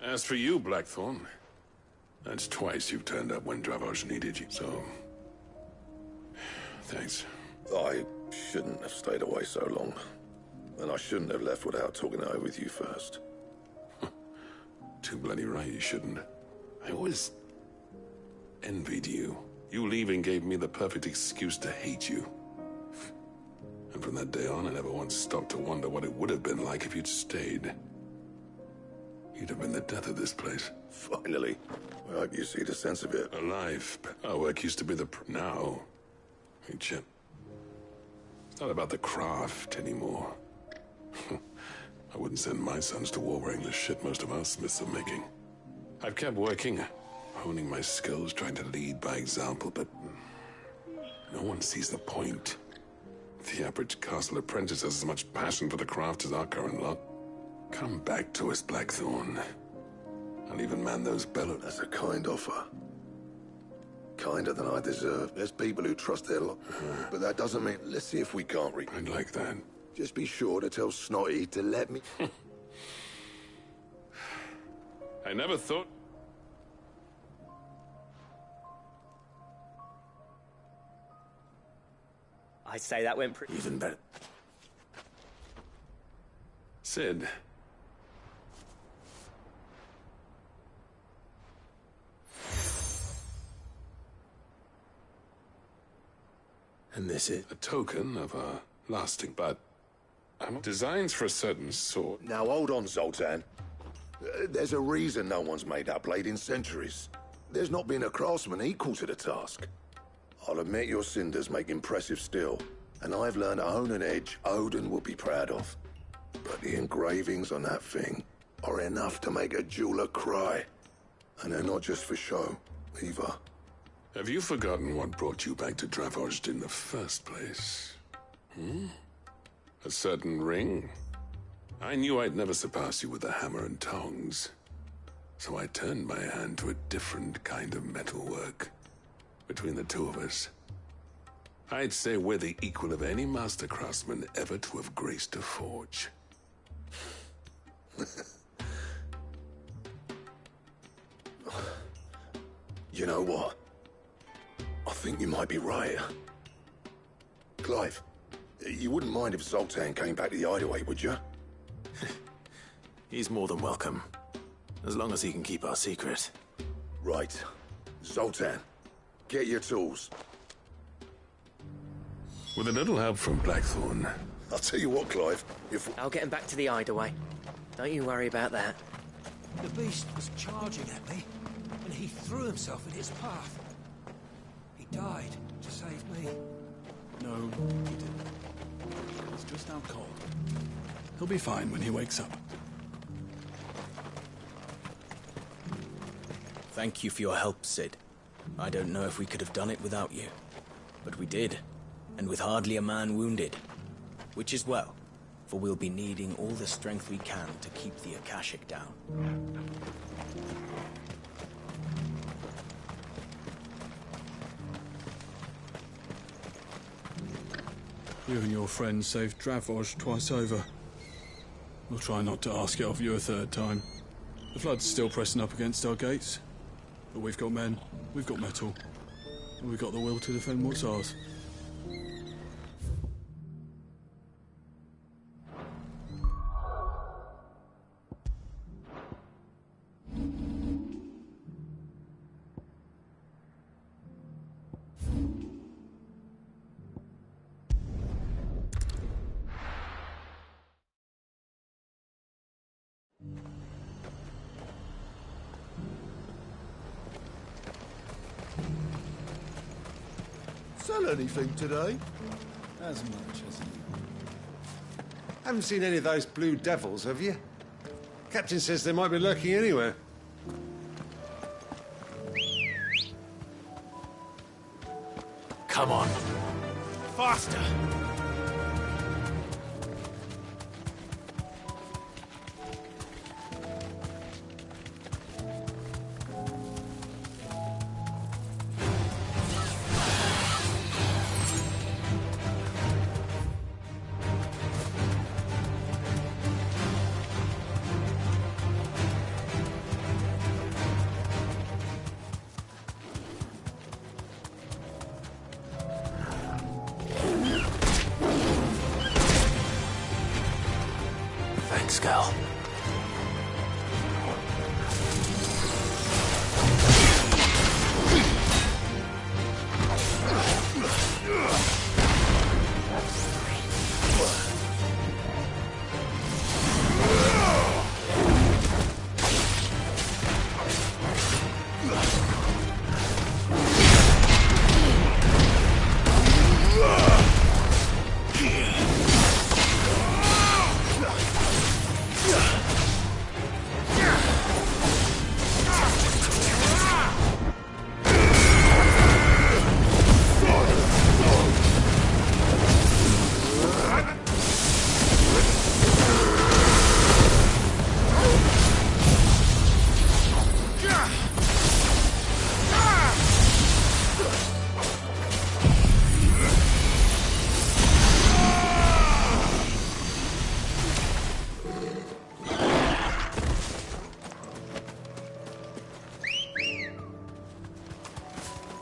As for you, Blackthorn, that's twice you've turned up when Dravosh needed you, so... Thanks. I shouldn't have stayed away so long. And I shouldn't have left without talking it over with you first. Too bloody right you shouldn't. I always envied you. You leaving gave me the perfect excuse to hate you. And from that day on, I never once stopped to wonder what it would have been like if you'd stayed. You'd have been the death of this place. Finally. I hope you see the sense of it. Alive. Our work used to be the... Now. Hey, Chip. It's not about the craft anymore. I wouldn't send my sons to war wearing the shit most of our smiths are making. I've kept working, honing my skills, trying to lead by example, but no one sees the point. The average castle apprentice has as much passion for the craft as our current lot. Come back to us, Blackthorn. I'll even man those bellows. That's a kind offer. Kinder than I deserve. There's people who trust their luck. But that doesn't mean... Let's see if we can't I'd like that. Just be sure to tell Snotty to let me... I never thought... I'd say that went pretty... Even better. Sid. And this is... A token of a lasting, but... designs for a certain sort. Now hold on, Zoltan. There's a reason no one's made that blade in centuries. There's not been a craftsman equal to the task. I'll admit your cinders make impressive steel, and I've learned to hone an edge Odin will be proud of. But the engravings on that thing are enough to make a jeweler cry. And they're not just for show, either. Have you forgotten what brought you back to Dravozd in the first place? A certain ring? I knew I'd never surpass you with a hammer and tongs. So I turned my hand to a different kind of metalwork. Between the two of us, I'd say we're the equal of any master craftsman ever to have graced a forge. You know what? I think you might be right. Clive, you wouldn't mind if Zoltan came back to the Hideaway, would you? He's more than welcome. As long as he can keep our secret. Right. Zoltan, get your tools. With a little help from Blackthorn. I'll tell you what, Clive, if... I'll get him back to the Hideaway. Don't you worry about that. The beast was charging at me, and he threw himself in its path. He died to save me. No, he didn't. He's just out cold. He'll be fine when he wakes up. Thank you for your help, Sid. I don't know if we could have done it without you. But we did, and with hardly a man wounded. Which is well, for we'll be needing all the strength we can to keep the Akashic down. You and your friends saved Dravozd twice over. We'll try not to ask it of you a third time. The flood's still pressing up against our gates. But we've got men, we've got metal, and we've got the will to defend what's ours. Sell anything today? As much as you. Haven't seen any of those blue devils, have you? Captain says they might be lurking anywhere. Come on. Faster! Thanks, Gal.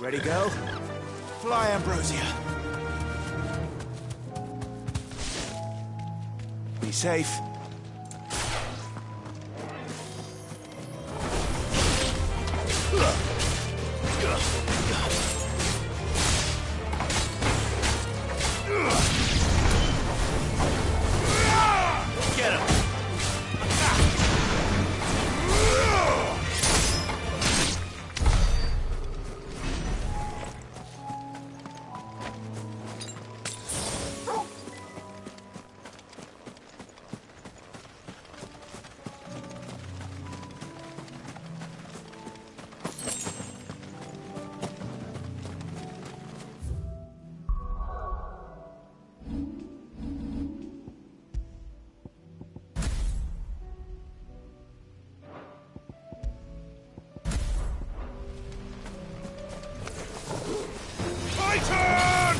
Ready, girl? Fly, Ambrosia. Be safe. Get him! Titan!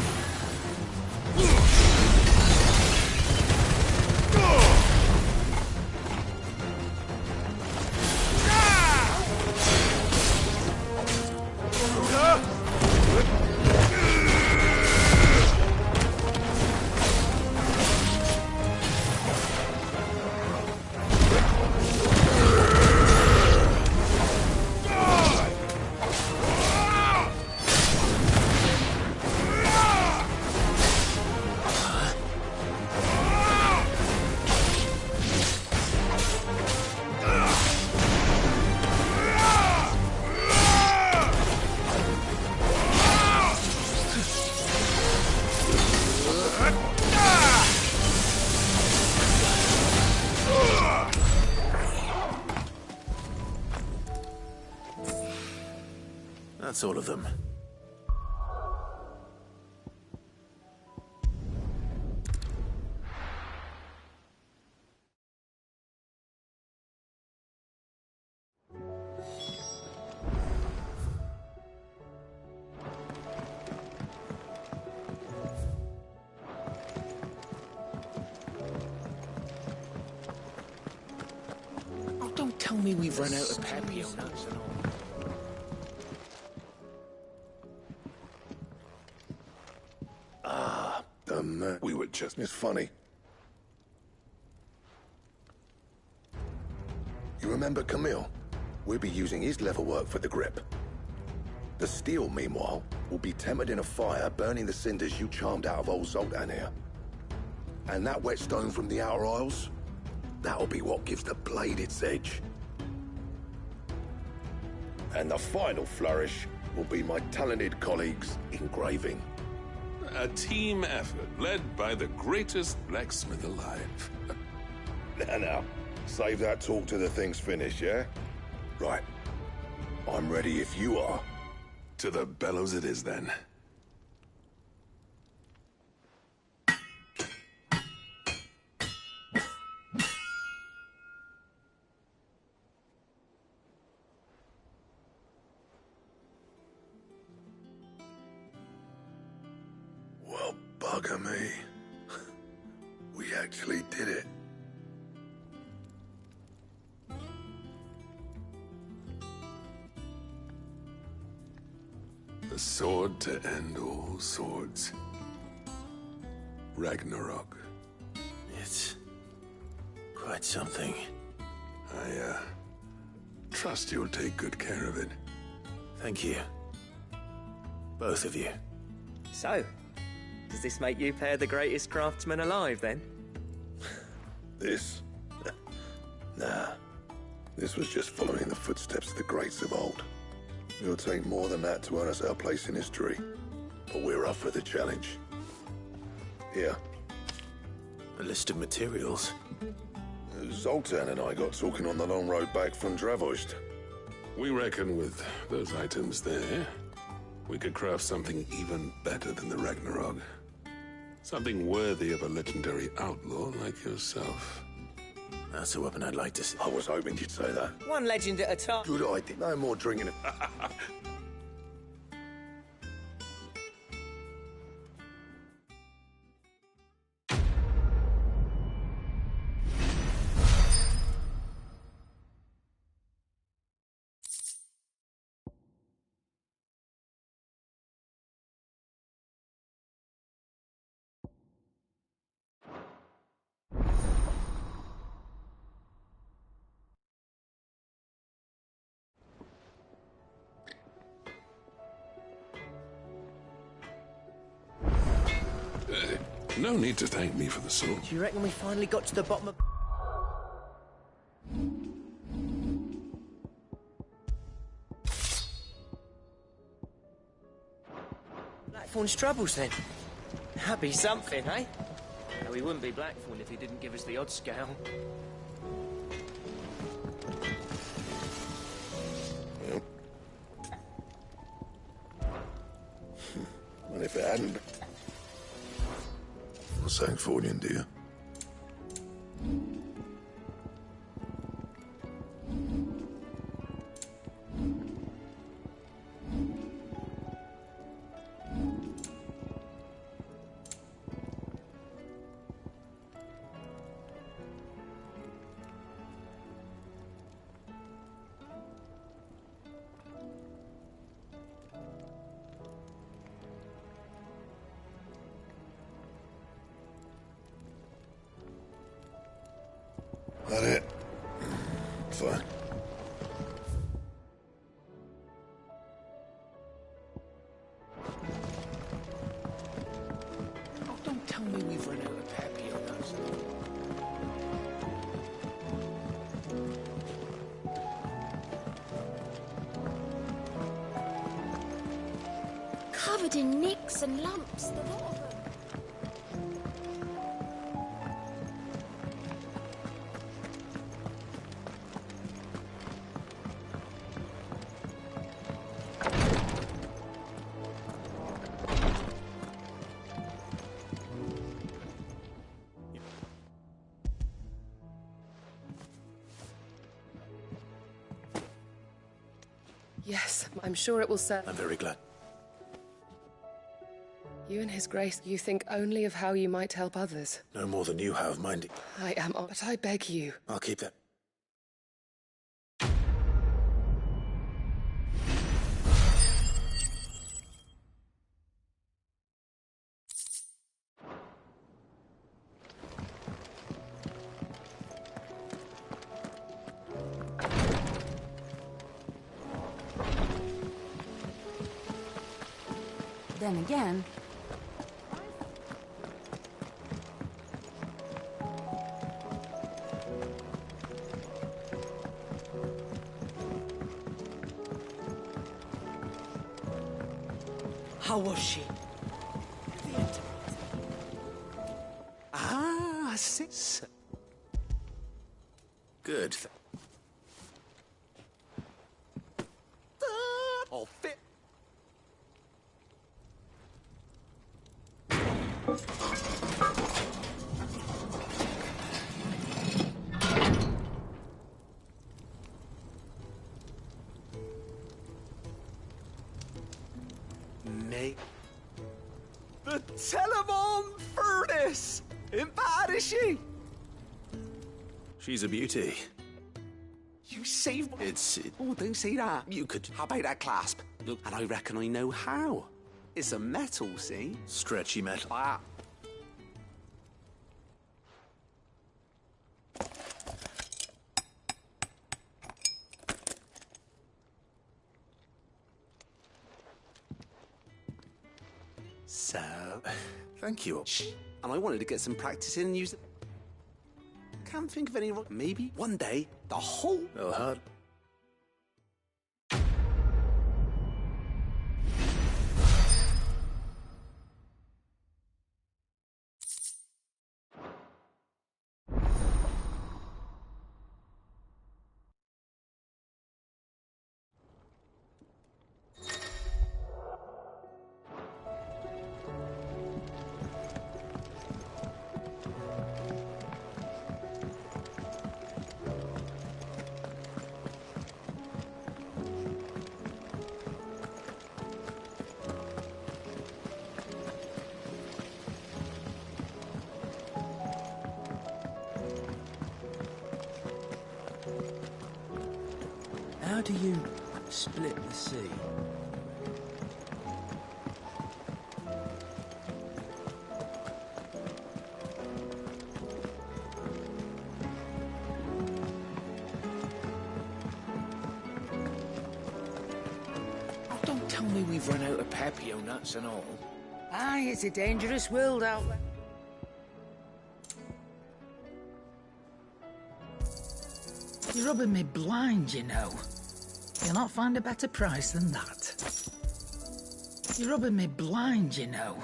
That's all of them. Oh, don't tell me we've run out of Papio nuts and all. We were just... It's funny. You remember Camille? We'll be using his leather work for the grip. The steel, meanwhile, will be tempered in a fire, burning the cinders you charmed out of old Zoltan here. And that whetstone from the Outer Isles, that'll be what gives the blade its edge. And the final flourish will be my talented colleagues' engraving. A team effort led by the greatest blacksmith alive. Now, save that talk till the thing's finished, yeah? Right. I'm ready if you are. To the bellows it is, then. Well, bugger me. We actually did it. The sword to end all swords. Ragnarok. It's quite something. I, trust you'll take good care of it. Thank you. Both of you. So, does this make you pair the greatest craftsman alive, then? This? Nah. This was just following the footsteps of the greats of old. It'll take more than that to earn us our place in history. But we're up for the challenge. Here. A list of materials. Zoltan and I got talking on the long road back from Dravost. We reckon with those items there, we could craft something even better than the Ragnarok. Something worthy of a legendary outlaw like yourself. That's a weapon I'd like to see. I was hoping you'd say that. One legend at a time. Good idea. No more drinking. No need to thank me for the sword. Do you reckon we finally got to the bottom of... Blackthorn's troubles, then? That'd be something, eh? No, he wouldn't be Blackthorn if he didn't give us the odd scale. Well. Well, if it hadn't... Well, thanks for you, dear. That it? Fine. Oh, don't tell me we've run out of peppy on those. Covered in nicks and lumps, the lot of them. Yes, I'm sure it will serve. I'm very glad. You and His Grace, you think only of how you might help others. No more than you have, mind it. I am, but I beg you. I'll keep that. Then again... How was she? Ah, sis. Good. All fit. Mate. The Telemon furnace! Ain't bad, is she? She's a beauty. You saved my... Oh, don't say that. You could... How about that clasp? Look, and I reckon I know how. It's a metal, see? Stretchy metal. Ah. So... Thank you. Shh. And I wanted to get some practice in and use it. Can't think of any... Maybe one day, the whole... Well, hard. How do you split the sea? Oh, don't tell me we've run out of papio nuts and all. Aye, it's a dangerous world out there. You're rubbing me blind, you know. You'll not find a better price than that. You're rubbing me blind, you know.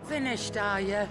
Finished, are you?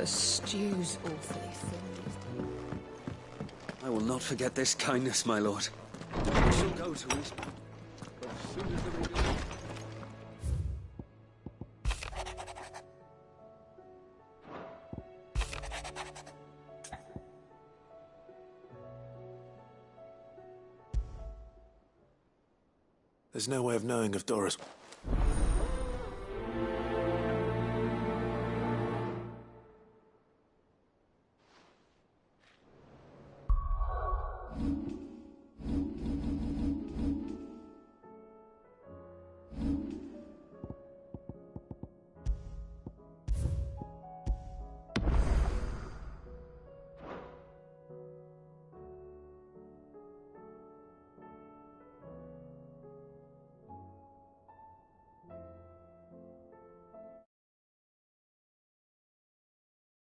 The stew's awfully thin. I will not forget this kindness, my lord. I shall go to it. But as soon as the rebuild... There's no way of knowing if Doris...